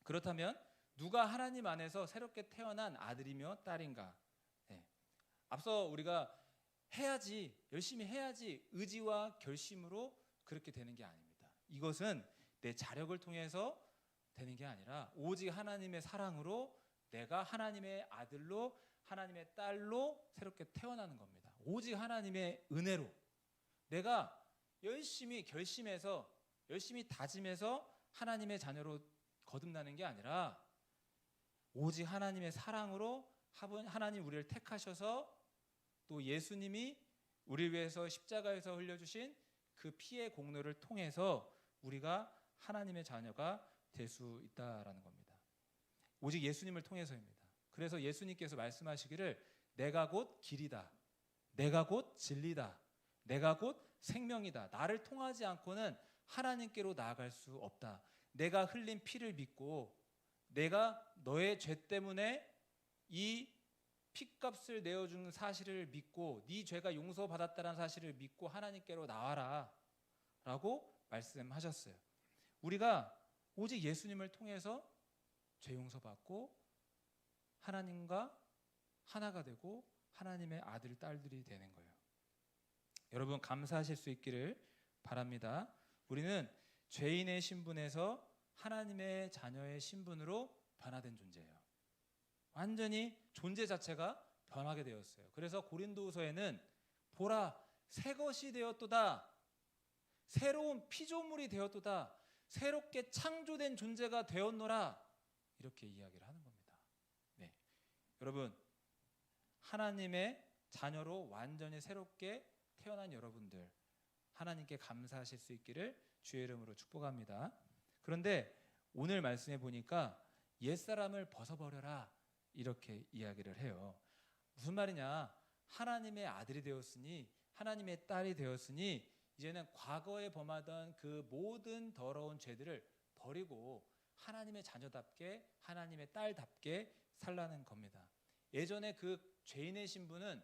그렇다면 누가 하나님 안에서 새롭게 태어난 아들이며 딸인가? 네. 앞서 우리가 해야지, 열심히 해야지 의지와 결심으로 그렇게 되는 게 아닙니다. 이것은 내 자력을 통해서 되는 게 아니라 오직 하나님의 사랑으로 내가 하나님의 아들로 하나님의 딸로 새롭게 태어나는 겁니다. 오직 하나님의 은혜로 내가 열심히 결심해서 열심히 다짐해서 하나님의 자녀로 거듭나는 게 아니라 오직 하나님의 사랑으로 하나님 우리를 택하셔서 또 예수님이 우리를 위해서 십자가에서 흘려주신 그 피의 공로를 통해서 우리가 하나님의 자녀가 될 수 있다라는 겁니다. 오직 예수님을 통해서입니다. 그래서 예수님께서 말씀하시기를 내가 곧 길이다. 내가 곧 진리다. 내가 곧 생명이다. 나를 통하지 않고는 하나님께로 나아갈 수 없다. 내가 흘린 피를 믿고 내가 너의 죄 때문에 이 피값을 내어주는 사실을 믿고 네 죄가 용서받았다는 사실을 믿고 하나님께로 나와라 라고 말씀하셨어요. 우리가 오직 예수님을 통해서 죄 용서받고 하나님과 하나가 되고 하나님의 아들, 딸들이 되는 거예요. 여러분 감사하실 수 있기를 바랍니다. 우리는 죄인의 신분에서 하나님의 자녀의 신분으로 변화된 존재예요. 완전히 존재 자체가 변하게 되었어요. 그래서 고린도후서에는 보라 새 것이 되었도다, 새로운 피조물이 되었도다, 새롭게 창조된 존재가 되었노라, 이렇게 이야기를 하는 겁니다. 네, 여러분 하나님의 자녀로 완전히 새롭게 태어난 여러분들, 하나님께 감사하실 수 있기를 주의 이름으로 축복합니다. 그런데 오늘 말씀해 보니까 옛사람을 벗어버려라, 이렇게 이야기를 해요. 무슨 말이냐? 하나님의 아들이 되었으니, 하나님의 딸이 되었으니 이제는 과거에 범하던 그 모든 더러운 죄들을 버리고 하나님의 자녀답게, 하나님의 딸답게 살라는 겁니다. 예전에 그 죄인의 신분은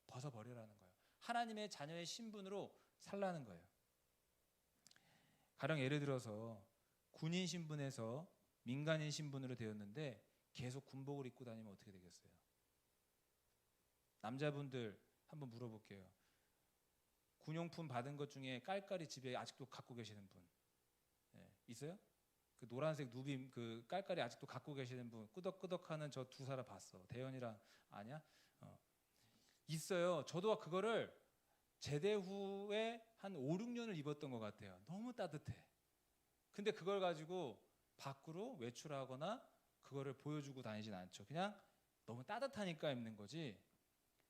벗어버리라는 거예요. 하나님의 자녀의 신분으로 살라는 거예요. 가령 예를 들어서 군인 신분에서 민간인 신분으로 되었는데 계속 군복을 입고 다니면 어떻게 되겠어요? 남자분들 한번 물어볼게요. 군용품 받은 것 중에 깔깔이 집에 아직도 갖고 계시는 분, 네, 있어요? 그 노란색 누빔 그 깔깔이 아직도 갖고 계시는 분, 끄덕끄덕하는 저 두 사람 봤어. 대현이랑 아니야? 있어요. 저도 그거를 제대 후에 한 5, 6년을 입었던 것 같아요. 너무 따뜻해. 근데 그걸 가지고 밖으로 외출하거나 그거를 보여주고 다니진 않죠. 그냥 너무 따뜻하니까 입는 거지.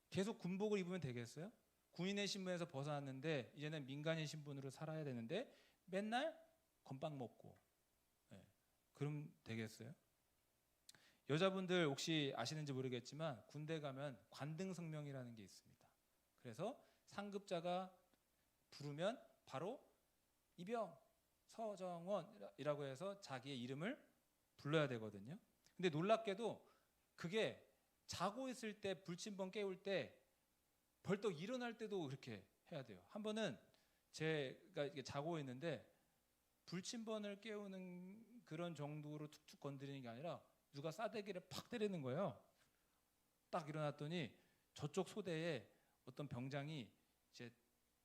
계속 군복을 입으면 되겠어요? 군인의 신분에서 벗어났는데 이제는 민간인 신분으로 살아야 되는데 맨날 건빵 먹고, 네, 그럼 되겠어요? 여자분들 혹시 아시는지 모르겠지만 군대 가면 관등성명이라는 게 있습니다. 그래서 상급자가 부르면 바로 이병 서정원이라고 해서 자기의 이름을 불러야 되거든요. 근데 놀랍게도 그게 자고 있을 때, 불침번 깨울 때, 벌떡 일어날 때도 그렇게 해야 돼요. 한 번은 제가 이렇게 자고 있는데 불침번을 깨우는 그런 정도로 툭툭 건드리는 게 아니라 누가 싸대기를 팍 때리는 거예요. 딱 일어났더니 저쪽 소대에 어떤 병장이 이제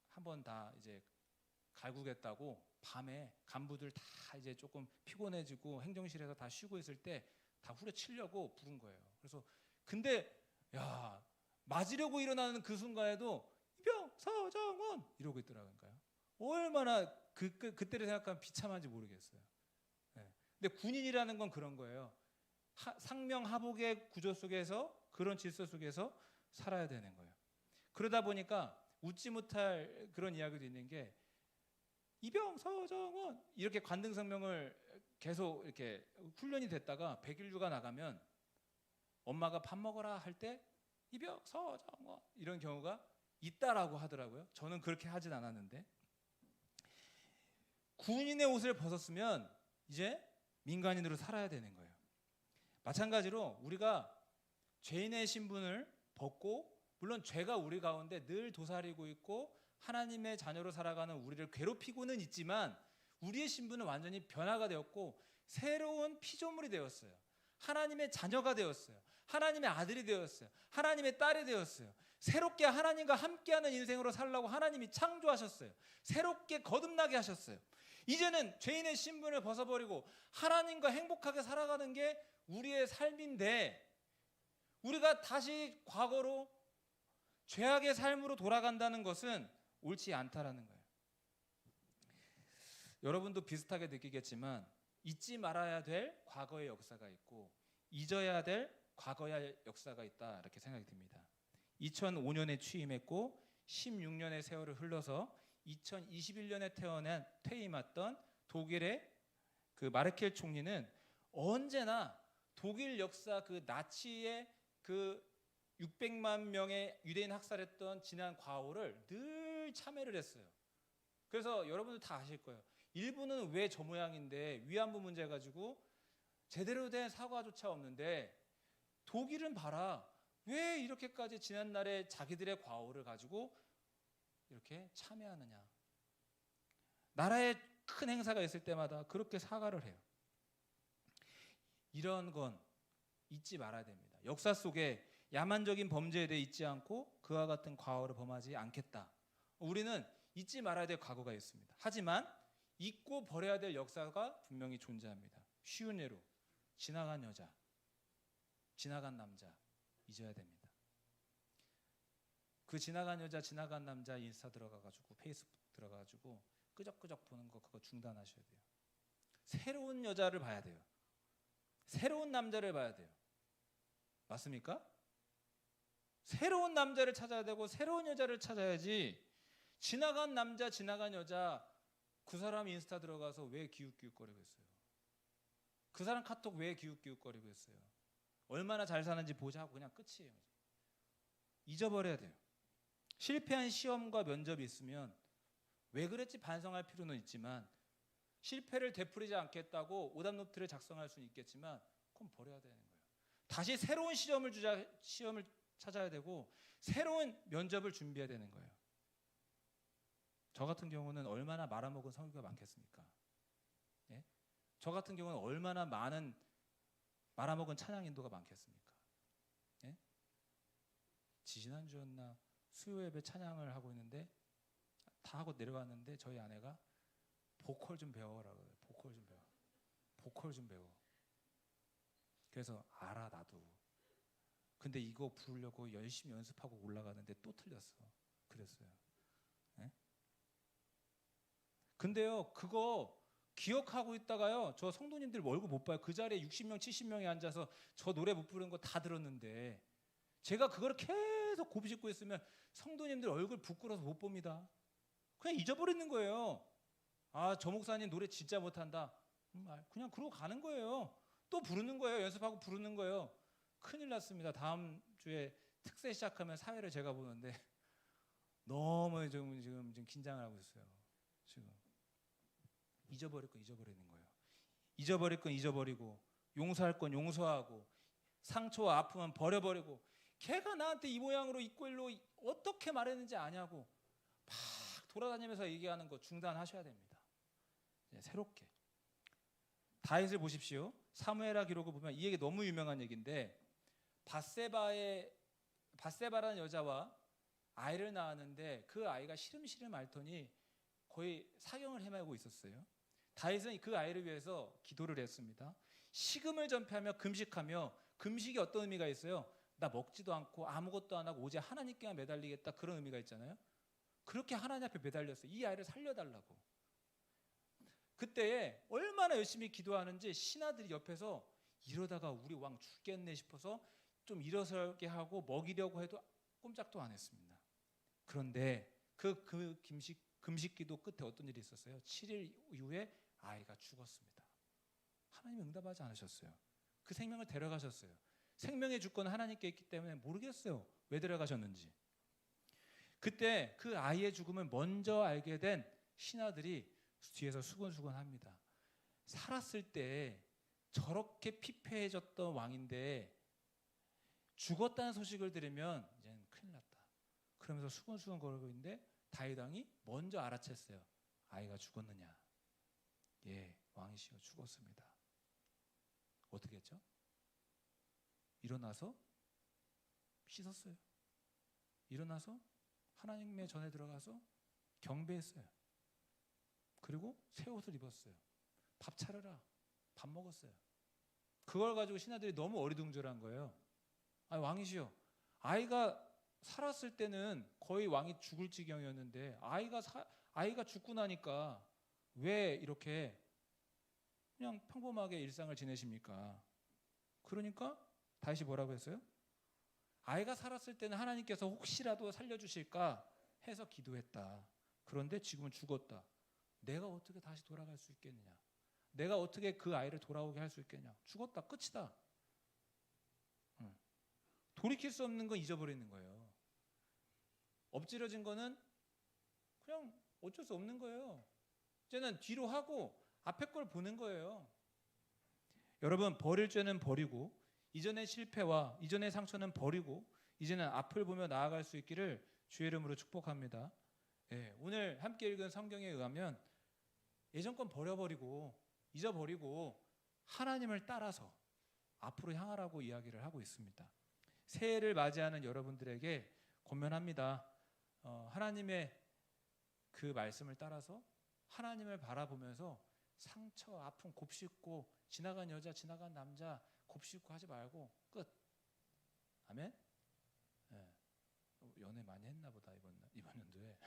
한 번 다 이제 갈구겠다고 밤에 간부들 다 이제 조금 피곤해지고 행정실에서 다 쉬고 있을 때 다 후려치려고 부른 거예요. 그래서 근데 야, 맞으려고 일어나는 그 순간에도 이병 서정원 이러고 있더라고요. 얼마나 그때를 생각하면 비참한지 모르겠어요. 네. 근데 군인이라는 건 그런 거예요. 상명하복의 구조 속에서, 그런 질서 속에서 살아야 되는 거예요. 그러다 보니까 웃지 못할 그런 이야기도 있는 게 이병 서정원 이렇게 관등성명을 계속 이렇게 훈련이 됐다가 100일류가 나가면 엄마가 밥 먹어라 할 때 이병 서정원 이런 경우가 있다라고 하더라고요. 저는 그렇게 하진 않았는데, 군인의 옷을 벗었으면 이제 민간인으로 살아야 되는 거예요. 마찬가지로 우리가 죄인의 신분을 벗고, 물론 죄가 우리 가운데 늘 도사리고 있고 하나님의 자녀로 살아가는 우리를 괴롭히고는 있지만 우리의 신분은 완전히 변화가 되었고 새로운 피조물이 되었어요. 하나님의 자녀가 되었어요. 하나님의 아들이 되었어요. 하나님의 딸이 되었어요. 새롭게 하나님과 함께하는 인생으로 살라고 하나님이 창조하셨어요. 새롭게 거듭나게 하셨어요. 이제는 죄인의 신분을 벗어버리고 하나님과 행복하게 살아가는 게 우리의 삶인데, 우리가 다시 과거로 죄악의 삶으로 돌아간다는 것은 옳지 않다라는 거예요. 여러분도 비슷하게 느끼겠지만 잊지 말아야 될 과거의 역사가 있고 잊어야 될 과거의 역사가 있다, 이렇게 생각이 듭니다. 2005년에 취임했고 16년의 세월을 흘러서 2021년에 퇴임했던 독일의 그 마르켈 총리는 언제나 독일 역사, 그 나치의 그 600만 명의 유대인 학살했던 지난 과오를 늘 참회를 했어요. 그래서 여러분들 다 아실 거예요. 일부는 왜 저 모양인데 위안부 문제 가지고 제대로 된 사과조차 없는데, 독일은 봐라, 왜 이렇게까지 지난날에 자기들의 과오를 가지고 이렇게 참회하느냐. 나라에 큰 행사가 있을 때마다 그렇게 사과를 해요. 이런 건 잊지 말아야 됩니다. 역사 속에 야만적인 범죄에 대해 잊지 않고 그와 같은 과오를 범하지 않겠다. 우리는 잊지 말아야 될 과거가 있습니다. 하지만 잊고 버려야 될 역사가 분명히 존재합니다. 쉬운 예로 지나간 여자, 지나간 남자 잊어야 됩니다. 그 지나간 여자, 지나간 남자 인스타 들어가가지고 페이스북 들어가가지고 끄적끄적 보는 거 그거 중단하셔야 돼요. 새로운 여자를 봐야 돼요. 새로운 남자를 봐야 돼요. 맞습니까? 새로운 남자를 찾아야 되고 새로운 여자를 찾아야지 지나간 남자, 지나간 여자 그 사람 인스타 들어가서 왜 기웃기웃거리고 있어요? 그 사람 카톡 왜 기웃기웃거리고 있어요? 얼마나 잘 사는지 보자 하고 그냥 끝이에요. 잊어버려야 돼요. 실패한 시험과 면접이 있으면 왜 그랬지 반성할 필요는 있지만 실패를 되풀이지 않겠다고 오답노트를 작성할 수는 있겠지만 그건 버려야 되는 거예요. 다시 새로운 시험을 찾아야 되고 새로운 면접을 준비해야 되는 거예요. 저 같은 경우는 얼마나 말아먹은 성교가 많겠습니까? 예? 저 같은 경우는 얼마나 많은 말아먹은 찬양 인도가 많겠습니까? 예? 지지난주였나 수요 예배 찬양을 하고 있는데 다 하고 내려왔는데 저희 아내가 보컬 좀 배워라고 그래요. 보컬 좀 배워. 그래서 알아 나도. 근데 이거 부르려고 열심히 연습하고 올라가는데 또 틀렸어. 그랬어요. 예? 근데요 그거 기억하고 있다가요 저 성도님들 얼굴 못 봐요. 그 자리에 60명 70명이 앉아서 저 노래 못 부르는 거 다 들었는데 제가 그거를 계속 곱씹고 있으면 성도님들 얼굴 부끄러워서 못 봅니다. 그냥 잊어버리는 거예요. 아, 저 목사님 노래 진짜 못한다. 그냥 그러고 가는 거예요. 또 부르는 거예요. 연습하고 부르는 거예요. 큰일 났습니다. 다음 주에 특세 시작하면 사회를 제가 보는데 너무 지금 긴장을 하고 있어요. 지금 잊어버릴 건 잊어버리는 거예요. 잊어버릴 건 잊어버리고 용서할 건 용서하고 상처와 아픔은 버려버리고 걔가 나한테 이 모양으로 이 꼴로 어떻게 말했는지 아냐고 막 돌아다니면서 얘기하는 거 중단하셔야 됩니다. 이제 새롭게 다윗을 보십시오. 사무엘하 기록을 보면 이 얘기 너무 유명한 얘기인데 바세바라는 여자와 아이를 낳았는데 그 아이가 시름시름 앓더니 거의 사형을 헤매고 있었어요. 다윗은 그 아이를 위해서 기도를 했습니다. 식음을 전폐하며 금식하며 금식이 어떤 의미가 있어요? 나 먹지도 않고 아무것도 안 하고 오직 하나님께만 매달리겠다 그런 의미가 있잖아요. 그렇게 하나님 앞에 매달렸어요. 이 아이를 살려달라고. 그때에 얼마나 열심히 기도하는지 신하들이 옆에서 이러다가 우리 왕 죽겠네 싶어서 좀 일어서게 하고 먹이려고 해도 꼼짝도 안 했습니다. 그런데 그 금식기도 끝에 어떤 일이 있었어요? 7일 이후에 아이가 죽었습니다. 하나님 응답하지 않으셨어요. 그 생명을 데려가셨어요. 생명의 주권은 하나님께 있기 때문에 모르겠어요. 왜 데려가셨는지. 그때 그 아이의 죽음을 먼저 알게 된 신하들이 뒤에서 수근수근합니다. 살았을 때 저렇게 피폐해졌던 왕인데 죽었다는 소식을 들으면 이제는 큰일 났다. 그러면서 수근수근 거리고 있는데 다윗 왕이 먼저 알아챘어요. 아이가 죽었느냐? 예, 왕이시여 죽었습니다. 어떻게 했죠? 일어나서 씻었어요. 일어나서 하나님의 전에 들어가서 경배했어요. 그리고 새 옷을 입었어요. 밥 차려라. 밥 먹었어요. 그걸 가지고 신하들이 너무 어리둥절한 거예요. 아니, 왕이시여, 아이가 살았을 때는 거의 왕이 죽을 지경이었는데 아이가 죽고 나니까 왜 이렇게 그냥 평범하게 일상을 지내십니까? 그러니까 다시 뭐라고 했어요? 아이가 살았을 때는 하나님께서 혹시라도 살려주실까 해서 기도했다. 그런데 지금은 죽었다. 내가 어떻게 다시 돌아갈 수 있겠느냐? 내가 어떻게 그 아이를 돌아오게 할 수 있겠냐? 죽었다. 끝이다. 돌이킬 수 없는 건 잊어버리는 거예요. 엎질러진 거는 그냥 어쩔 수 없는 거예요. 이제는 뒤로 하고 앞에 걸 보는 거예요. 여러분, 버릴 죄는 버리고 이전의 실패와 이전의 상처는 버리고 이제는 앞을 보며 나아갈 수 있기를 주의 이름으로 축복합니다. 예, 오늘 함께 읽은 성경에 의하면 예전 건 버려버리고 잊어버리고 하나님을 따라서 앞으로 향하라고 이야기를 하고 있습니다. 새해를 맞이하는 여러분들에게 권면합니다. 하나님의 그 말씀을 따라서 하나님을 바라보면서 상처, 아픔 곱씹고 지나간 여자, 지나간 남자 곱씹고 하지 말고 끝. 아멘. 네. 연애 많이 했나 보다 이번 연도에.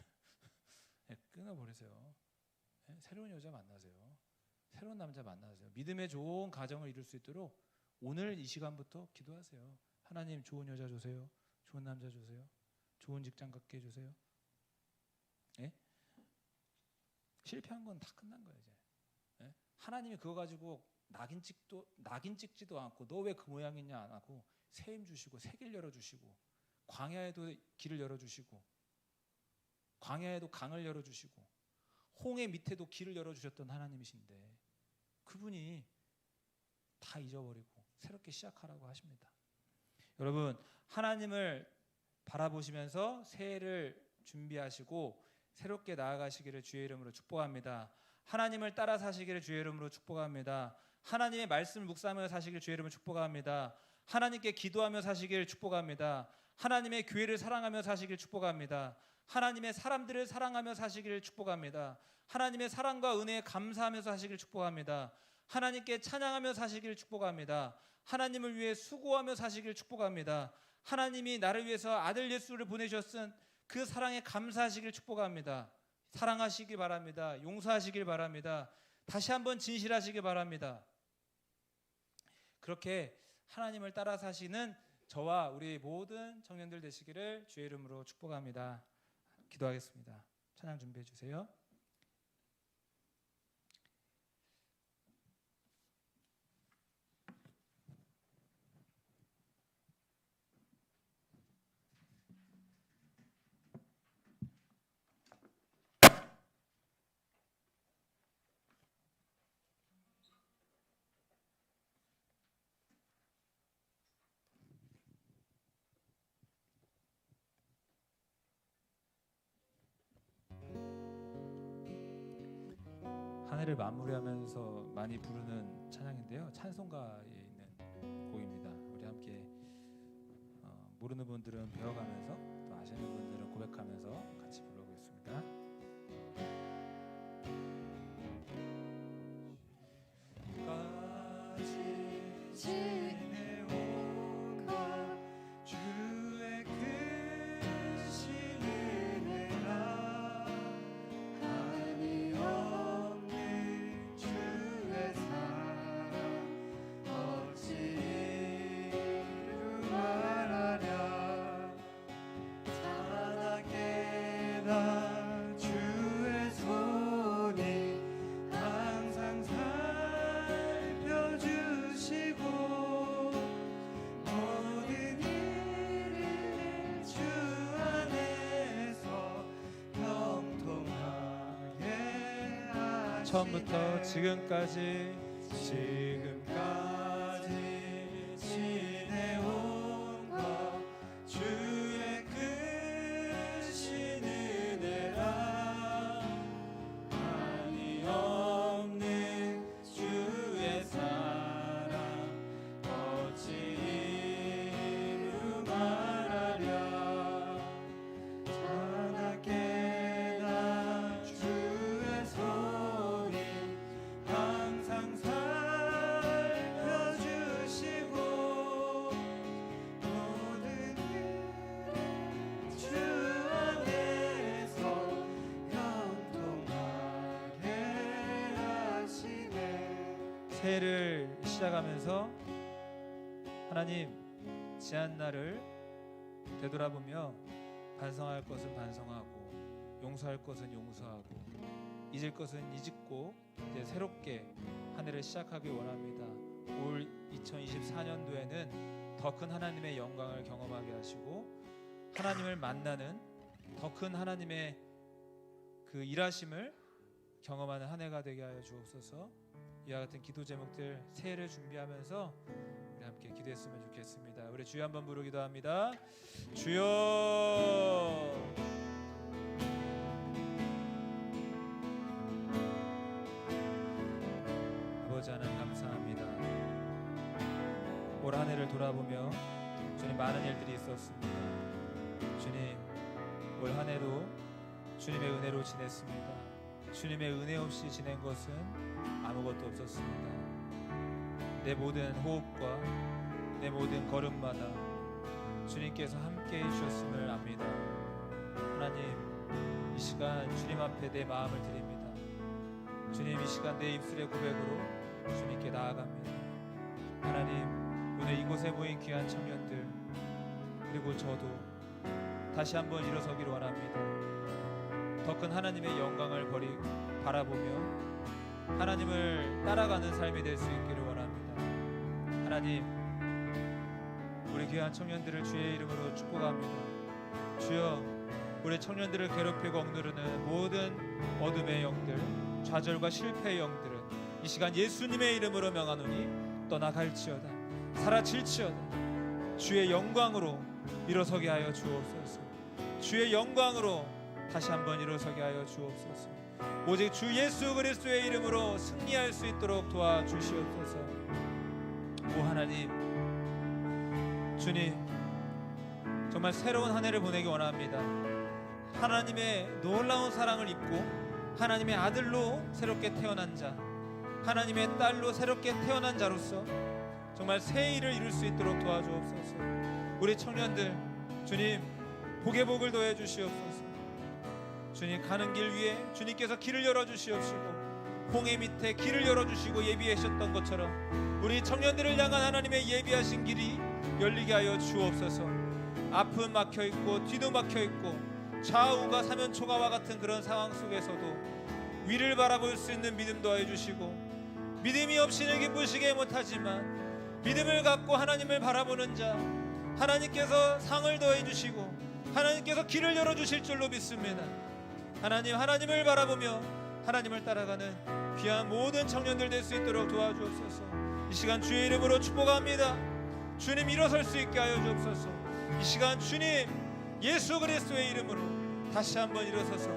네, 끊어버리세요. 네, 새로운 여자 만나세요. 새로운 남자 만나세요. 믿음의 좋은 가정을 이룰 수 있도록 오늘 이 시간부터 기도하세요. 하나님 좋은 여자 주세요. 좋은 남자 주세요. 좋은 직장 갖게 해주세요. 예? 실패한 건 다 끝난 거예요 이제. 예? 하나님이 그거 가지고 낙인 찍지도 않고 너 왜 그 모양이냐 안 하고 새 힘 주시고 새 길 열어주시고 광야에도 길을 열어주시고 광야에도 강을 열어주시고 홍해 밑에도 길을 열어주셨던 하나님이신데 그분이 다 잊어버리고 새롭게 시작하라고 하십니다. 여러분 하나님을 바라보시면서 새해를 준비하시고 새롭게 나아가시기를 주의 이름으로 축복합니다. 하나님을 따라 사시기를 주의 이름으로 축복합니다. 하나님의 말씀을 묵상하며 사시기를 주의 이름으로 축복합니다. 하나님께 기도하며 사시기를 축복합니다. 하나님의 교회를 사랑하며 사시기를 축복합니다. 하나님의 사람들을 사랑하며 사시기를 축복합니다. 하나님의 사랑과 은혜에 감사하면서 사시기를 축복합니다. 하나님께 찬양하며 사시기를 축복합니다. 하나님을 위해 수고하며 사시기를 축복합니다. 하나님이 나를 위해서 아들 예수를 보내주셨은 그 사랑에 감사하시길 축복합니다. 사랑하시길 바랍니다. 용서하시길 바랍니다. 다시 한번 진실하시길 바랍니다. 그렇게 하나님을 따라 사시는 저와 우리 모든 청년들 되시기를 주의 이름으로 축복합니다. 기도하겠습니다. 찬양 준비해 주세요. 한 해를 마무리하면서 많이 부르는 찬양인데요. 찬송가에 있는 곡입니다. 우리 함께 모르는 분들은 배워가면서 또 아시는 분들은 고백하면서 같이 불러보겠습니다. 처음부터 지금까지 지내온 것 주의 크신 은혜라 한이 없는 주의 사랑 어찌 이루 말하랴 자나 깨닫 주의 손 항상 살펴주시고 모든 일 주 안에서 형통하게 하시네. 새해를 시작하면서 하나님 지난 날을 되돌아보며 반성할 것은 반성하고 용서할 것은 용서하고 잊을 것은 잊고 이제 새롭게 한 해를 시작하길 원합니다. 올 2024년도에는 더 큰 하나님의 영광을 경험하게 하시고 하나님을 만나는 더 큰 하나님의 그 일하심을 경험하는 한 해가 되게 하여 주옵소서. 이와 같은 기도 제목들 새해를 준비하면서 우리 함께 기도했으면 좋겠습니다. 우리 주여 한번 부르기도 합니다. 주여 아버지 하나님 감사합니다. 올 한 해를 돌아보며 주님 많은 일들이 있었습니다. 주님 올 한 해도 주님의 은혜로 지냈습니다. 주님의 은혜 없이 지낸 것은 아무것도 없었습니다. 내 모든 호흡과 내 모든 걸음마다 주님께서 함께 해주셨음을 압니다. 하나님, 이 시간 주님 앞에 내 마음을 드립니다. 주님, 이 시간 내 입술의 고백으로 주님께 나아갑니다. 하나님, 오늘 이곳에 모인 귀한 청년들 그리고 저도 다시 한번 일어서기를 원합니다. 더 큰 하나님의 영광을 바라보며 하나님을 따라가는 삶이 될 수 있기를 원합니다. 하나님, 우리 귀한 청년들을 주의 이름으로 축복합니다. 주여, 우리 청년들을 괴롭히고 억누르는 모든 어둠의 영들, 좌절과 실패의 영들은 이 시간 예수님의 이름으로 명하노니 떠나갈지어다, 사라질지어다. 주의 영광으로 일어서게 하여 주옵소서. 주의 영광으로 다시 한번 일어서게 하여 주옵소서. 오직 주 예수 그리스도의 이름으로 승리할 수 있도록 도와주시옵소서. 오 하나님, 주님, 정말 새로운 한 해를 보내기 원합니다. 하나님의 놀라운 사랑을 입고 하나님의 아들로 새롭게 태어난 자, 하나님의 딸로 새롭게 태어난 자로서 정말 새 일을 이룰 수 있도록 도와주옵소서. 우리 청년들, 주님 복의 복을 더해 주시옵소서. 주님, 가는 길 위에 주님께서 길을 열어주시옵시고 홍해 밑에 길을 열어주시고 예비하셨던 것처럼 우리 청년들을 향한 하나님의 예비하신 길이 열리게 하여 주옵소서. 앞은 막혀있고 뒤도 막혀있고 좌우가 사면초가와 같은 그런 상황 속에서도 위를 바라볼 수 있는 믿음 더해 주시고, 믿음이 없이는 기쁘시게 못하지만 믿음을 갖고 하나님을 바라보는 자, 하나님께서 상을 더해 주시고 하나님께서 길을 열어주실 줄로 믿습니다. 하나님, 하나님을 바라보며 하나님을 따라가는 귀한 모든 청년들 될 수 있도록 도와주옵소서. 이 시간 주의 이름으로 축복합니다. 주님, 일어설 수 있게 하여 주옵소서. 이 시간 주님 예수 그리스도의 이름으로 다시 한번 일어서서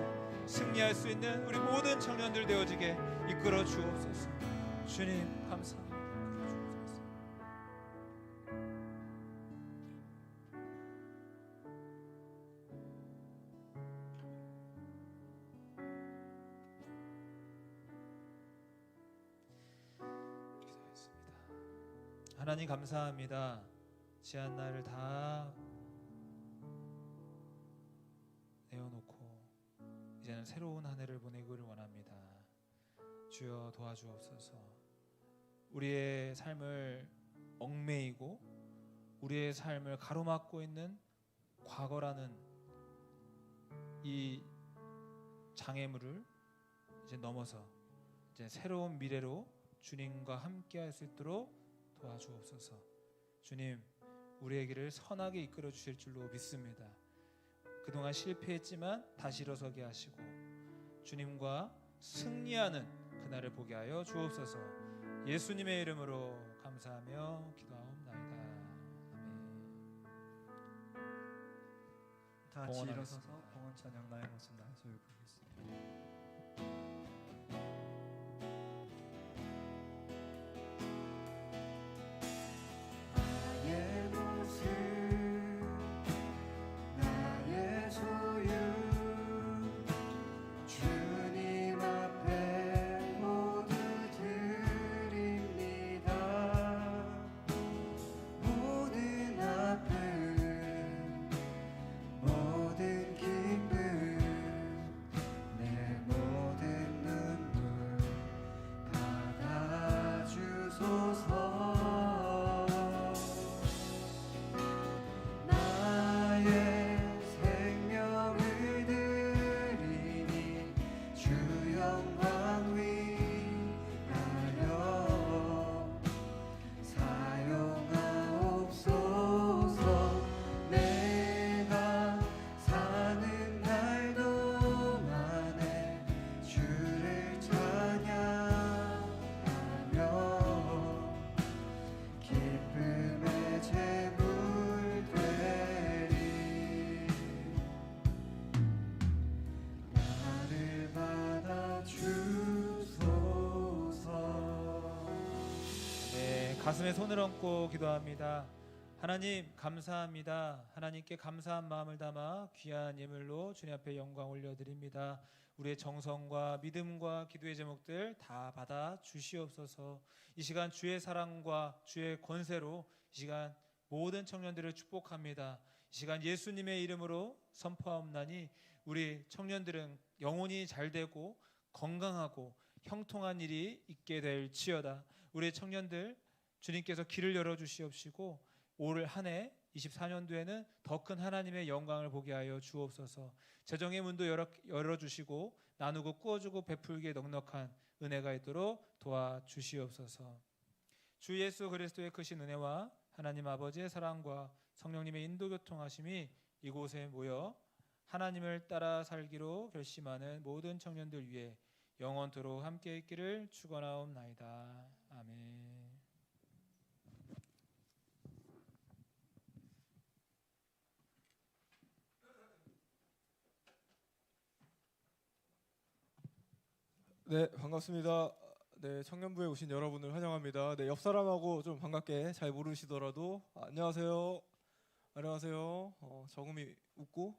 승리할 수 있는 우리 모든 청년들 되어지게 이끌어 주옵소서. 주님 감사합니다. 하나님 감사합니다. 지한 날을 다 내어놓고 이제는 새로운 한 해를 보내기를 원합니다. 주여 도와주옵소서. 우리의 삶을 얽매이고 우리의 삶을 가로막고 있는 과거라는 이 장애물을 이제 넘어서 이제 새로운 미래로 주님과 함께 할 수 있도록 도와주옵소서. 주님, 우리의 길을 선하게 이끌어 주실 줄로 믿습니다. 그동안 실패했지만 다시 일어서게 하시고 주님과 승리하는 그날을 보게 하여 주옵소서. 예수님의 이름으로 감사하며 기도하옵나이다. 아멘. 다 같이 봉헌하겠습니다. 일어서서 봉헌 찬양 나의 모습 나의 소유 부르겠습니다. 나의 모습 나의 소유 주님 앞에 모두 드립니다. 모든 아픔 모든 기쁨 내 가슴에 손을 얹고 기도합니다. 하나님 감사합니다. 하나님께 감사한 마음을 담아 귀한 예물로 주님 앞에 영광 올려드립니다. 우리의 정성과 믿음과 기도의 제목들 다 받아 주시옵소서. 이 시간 주의 사랑과 주의 권세로 이 시간 모든 청년들을 축복합니다. 이 시간 예수님의 이름으로 선포하옵나니 우리 청년들은 영혼이 잘 되고 건강하고 형통한 일이 있게 될지어다. 우리 청년들 주님께서 길을 열어주시옵시고 올 한 해 24년도에는 더 큰 하나님의 영광을 보게 하여 주옵소서. 재정의 문도 열어주시고 나누고 꾸어주고 베풀기에 넉넉한 은혜가 있도록 도와주시옵소서. 주 예수 그리스도의 크신 은혜와 하나님 아버지의 사랑과 성령님의 인도 교통하심이 이곳에 모여 하나님을 따라 살기로 결심하는 모든 청년들 위해 영원토록 함께 있기를 축원하옵나이다. 아멘. 네, 반갑습니다. 네, 청년부에 오신 여러분을 환영합니다. 네, 옆 사람하고 좀 반갑게 잘 모르시더라도 안녕하세요. 안녕하세요. 저금이 웃고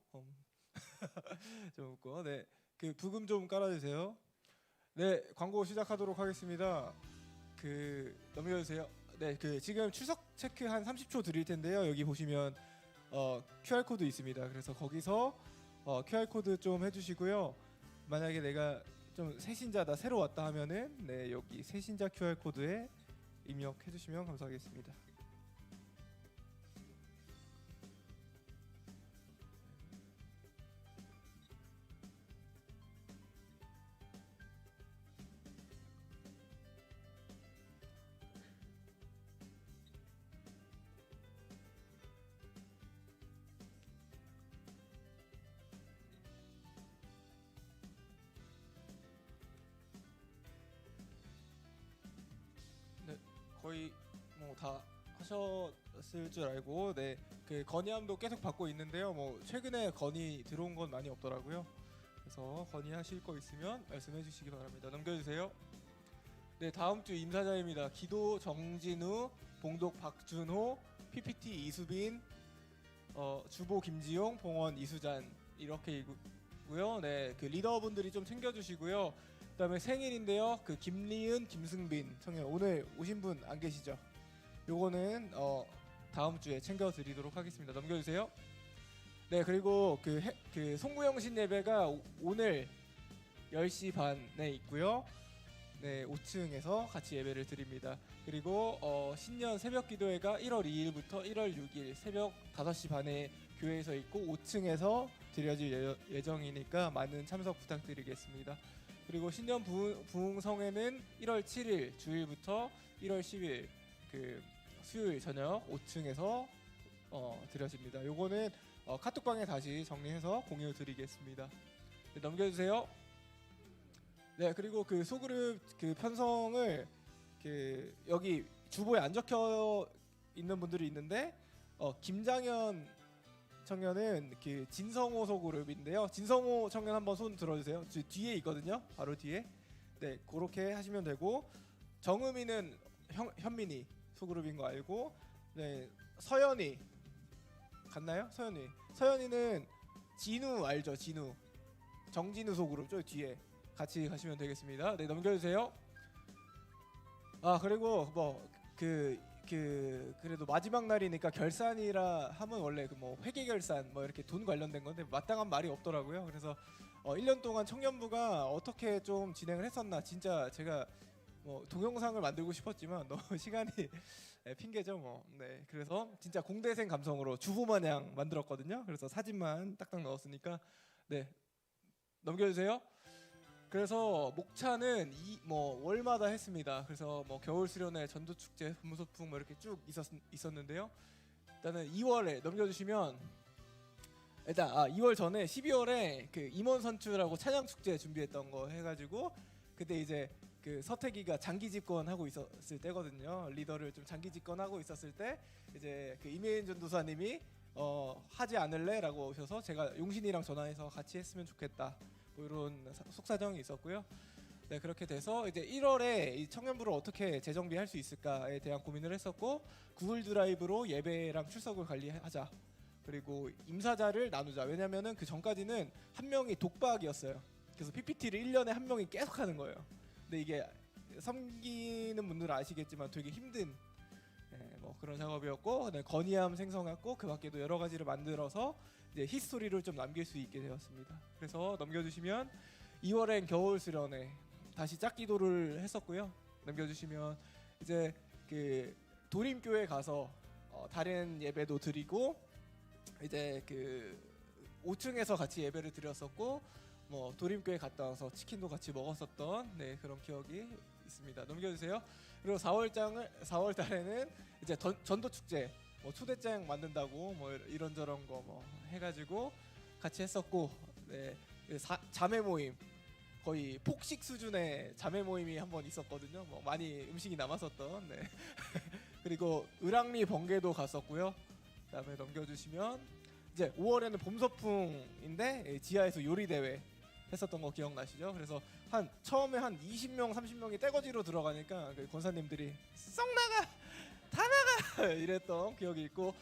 좀 웃고. 네, 그 부금 좀 깔아주세요. 네, 광고 시작하도록 하겠습니다. 넘겨주세요. 네, 지금 출석 체크 한 30초 드릴 텐데요. 여기 보시면 QR 코드 있습니다. 그래서 거기서 QR 코드 좀 해주시고요. 만약에 내가 좀 새신자다 새로 왔다 하면은 네, 여기 새신자 QR 코드에 입력해 주시면 감사하겠습니다. 거의 뭐 다 하셨을 줄 알고 네, 그 건의함도 계속 받고 있는데요. 뭐 최근에 건의 들어온 건 많이 없더라고요. 그래서 건의하실 거 있으면 말씀해 주시기 바랍니다. 넘겨주세요. 네, 다음 주 임사자입니다. 기도 정진우, 봉독 박준호, PPT 이수빈, 주보 김지용, 봉원 이수잔 이렇게 있고요. 네, 그 리더분들이 좀 챙겨주시고요. 그다음에 생일인데요. 그 김리은, 김승빈 청년 오늘 오신 분 안 계시죠? 요거는 다음 주에 챙겨드리도록 하겠습니다. 넘겨주세요. 네, 그리고 그 송구영신 예배가 오늘 10시 반에 있고요. 네, 5층에서 같이 예배를 드립니다. 그리고 신년 새벽 기도회가 1월 2일부터 1월 6일 새벽 5시 반에 교회에서 있고 5층에서 드려질 예정이니까 많은 참석 부탁드리겠습니다. 그리고 신년 부흥성회는 1월 7일 주일부터 1월 10일 그 수요일 저녁 5층에서 드려집니다. 요거는 카톡방에 다시 정리해서 공유 드리겠습니다. 네, 넘겨주세요. 네, 그리고 그 소그룹 그 편성을 그 여기 주보에 안 적혀 있는 분들이 있는데 김장현 청년은 그 진성호 소그룹인데요. 진성호 청년 한번 손 들어주세요. 뒤에 있거든요. 바로 뒤에. 네, 그렇게 하시면 되고 정음이는 현민이 소그룹인 거 알고, 네, 서연이 갔나요? 서연이는 진우 알죠? 진우 정진우 소그룹 저 뒤에 같이 가시면 되겠습니다. 네, 넘겨주세요. 그리고 그래도 마지막 날이니까 결산이라 하면 원래 그 뭐 회계 결산 뭐 이렇게 돈 관련된 건데 마땅한 말이 없더라고요. 그래서 1년 동안 청년부가 어떻게 좀 진행을 했었나 진짜 제가 뭐 동영상을 만들고 싶었지만 너무 시간이 핑계죠 뭐. 네, 그래서 진짜 공대생 감성으로 주부 마냥 만들었거든요. 그래서 사진만 딱딱 넣었으니까 네, 넘겨주세요. 그래서 목차는 뭐 월마다 했습니다. 그래서 뭐 겨울 수련회, 전도 축제, 분무소풍 뭐 이렇게 쭉 있었는데요. 일단은 2월에 넘겨주시면 일단 2월 전에 12월에 그 임원 선출하고 찬양 축제 준비했던 거 해가지고 그때 이제 그 서태기가 장기 집권하고 있었을 때거든요. 리더를 좀 장기 집권하고 있었을 때 이제 그 이메인 전도사님이 하지 않을래라고 오셔서 제가 용신이랑 전화해서 같이 했으면 좋겠다. 뭐 이런 속사정이 있었고요. 네, 그렇게 돼서 이제 1월에 이 청년부를 어떻게 재정비할 수 있을까에 대한 고민을 했었고 구글 드라이브로 예배랑 출석을 관리하자. 그리고 임사자를 나누자. 왜냐면은 그 전까지는 한 명이 독박이었어요. 그래서 PPT를 1년에 한 명이 계속 하는 거예요. 근데 이게 섬기는 분들은 아시겠지만 되게 힘든 뭐 그런 작업이었고 건의함 생성했고 그 밖에도 여러 가지를 만들어서 이제 히스토리를 좀 남길 수 있게 되었습니다. 그래서 넘겨주시면 2월엔 겨울 수련회 다시 짝기도를 했었고요. 넘겨주시면 이제 그 도림교회 가서 다른 예배도 드리고 이제 그 5층에서 같이 예배를 드렸었고 뭐 도림교회 갔다 와서 치킨도 같이 먹었었던 그런 기억이 있습니다. 넘겨주세요. 그리고 4월 달에는 이제 전도 축제 뭐 초대장 만든다고 뭐 이런저런 거 뭐 해가지고 같이 했었고 자매 모임 거의 폭식 수준의 자매 모임이 한번 있었거든요. 뭐 많이 음식이 남았었던 그리고 을왕리 번개도 갔었고요. 그다음에 넘겨주시면 이제 5월에는 봄서풍인데 지하에서 요리 대회 했었던 거 기억나시죠? 그래서 처음에 한 20명 30명이 떼거지로 들어가니까 그 권사님들이 썩 나가 다 나가 이랬던 기억이 있고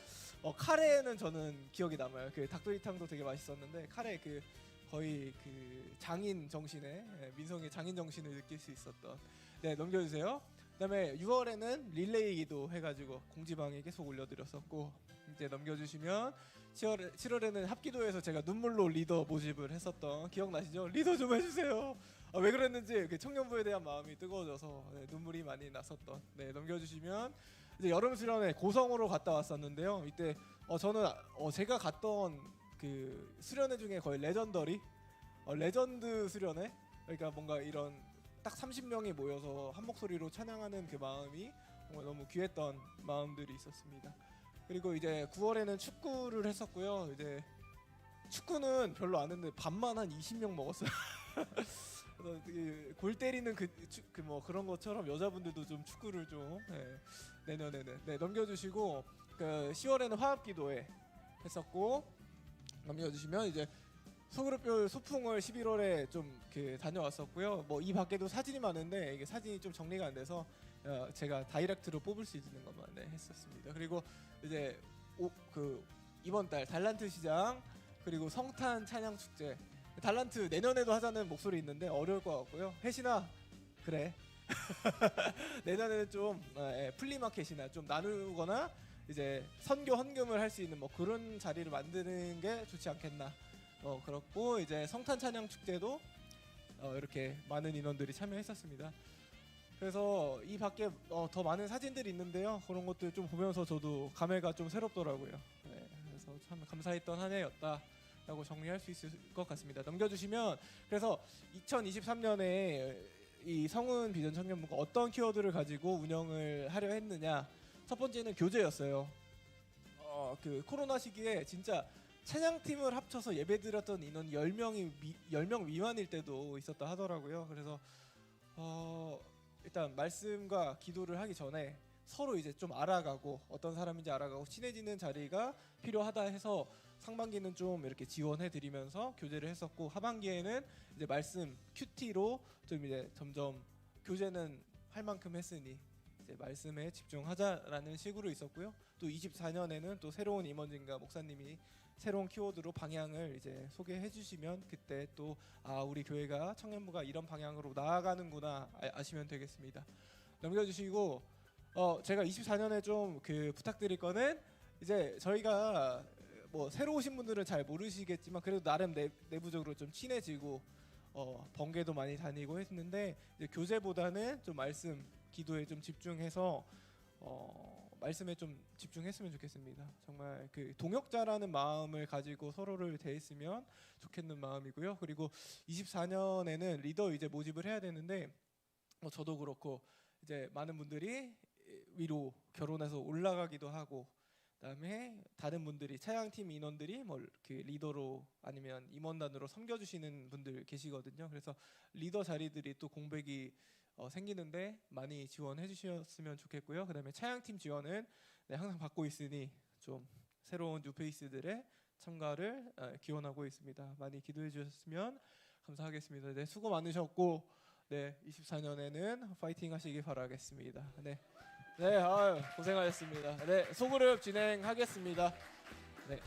카레는 저는 기억이 남아요. 그 닭도리탕도 되게 맛있었는데 카레 그 거의 그 장인 정신에 민성의 장인 정신을 느낄 수 있었던 넘겨주세요. 그다음에 6월에는 릴레이 기도 해가지고 공지방에 계속 올려드렸었고 이제 넘겨주시면 7월에는 합기도에서 제가 눈물로 리더 모집을 했었던 기억나시죠? 리더 좀 해주세요. 왜 그랬는지 그 청년부에 대한 마음이 뜨거워져서 눈물이 많이 났었던 넘겨주시면 이제 여름 수련회 고성으로 갔다 왔었는데요. 이때 저는 제가 갔던 그 수련회 중에 거의 레전더리 레전드 수련회 그러니까 뭔가 이런 딱 30명이 모여서 한 목소리로 찬양하는 그 마음이 정말 너무 귀했던 마음들이 있었습니다. 그리고 이제 9월에는 축구를 했었고요. 이제 축구는 별로 안 했는데 밥만 한 20명 먹었어요. 그래서 골 때리는 뭐 그런 것처럼 여자분들도 좀 축구를 좀 내년에는 넘겨주시고 그 10월에는 화합기도회 했었고 넘겨주시면 이제 소그룹별 소풍을 11월에 좀 다녀왔었고요. 뭐 이 밖에도 사진이 많은데 이게 사진이 좀 정리가 안 돼서 제가 다이렉트로 뽑을 수 있는 것만 했었습니다. 그리고 이제 이번 달 달란트 시장 그리고 성탄 찬양 축제 달란트 내년에도 하자는 목소리 있는데 어려울 것 같고요. 혜신아 그래 내년에는 좀 플리마켓이나 좀 나누거나 이제 선교 헌금을 할 수 있는 뭐 그런 자리를 만드는 게 좋지 않겠나. 그렇고 이제 성탄 찬양 축제도 이렇게 많은 인원들이 참여했었습니다. 그래서 이 밖에 더 많은 사진들이 있는데요. 그런 것들 좀 보면서 저도 감회가 좀 새롭더라고요. 그래서 참 감사했던 한 해였다라고 정리할 수 있을 것 같습니다. 넘겨주시면 그래서 2023년에 이 성은 비전 청년부가 어떤 키워드를 가지고 운영을 하려 했느냐. 첫 번째는 교제였어요. 그 코로나 시기에 진짜 찬양팀을 합쳐서 예배드렸던 인원 10명 미만일 때도 있었다 하더라고요. 그래서 일단 말씀과 기도를 하기 전에 서로 이제 좀 알아가고 어떤 사람인지 알아가고 친해지는 자리가 필요하다 해서 상반기는 좀 이렇게 지원해 드리면서 교제를 했었고 하반기에는 이제 말씀 큐티로 좀 이제 점점 교제는 할 만큼 했으니 이제 말씀에 집중하자라는 식으로 있었고요. 또 24년에는 또 새로운 임원진과 목사님이 새로운 키워드로 방향을 이제 소개해 주시면 그때 또 우리 교회가 청년부가 이런 방향으로 나아가는구나 아시면 되겠습니다. 넘겨주시고 제가 24년에 좀 부탁드릴 거는 이제 저희가 뭐 새로 오신 분들은 잘 모르시겠지만 그래도 나름 내부적으로 좀 친해지고 번개도 많이 다니고 했는데 이제 교제보다는 좀 말씀 기도에 좀 집중해서 말씀에 좀 집중했으면 좋겠습니다. 정말 그 동역자라는 마음을 가지고 서로를 대했으면 좋겠는 마음이고요. 그리고 24년에는 리더 이제 모집을 해야 되는데 저도 그렇고 이제 많은 분들이 위로 결혼해서 올라가기도 하고 그다음에 다른 분들이 차양팀 인원들이 뭐 그 리더로 아니면 임원단으로 섬겨주시는 분들 계시거든요. 그래서 리더 자리들이 또 공백이 생기는데 많이 지원해 주셨으면 좋겠고요. 그다음에 차양팀 지원은 항상 받고 있으니 좀 새로운 뉴페이스들의 참가를 기원하고 있습니다. 많이 기도해 주셨으면 감사하겠습니다. 수고 많으셨고 네, 24년에는 파이팅 하시기 바라겠습니다. 네, 네, 아유, 고생하셨습니다. 네, 소그룹 진행하겠습니다. 네,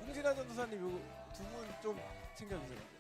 홍진아 전도사님 요 두 분 좀 챙겨주세요.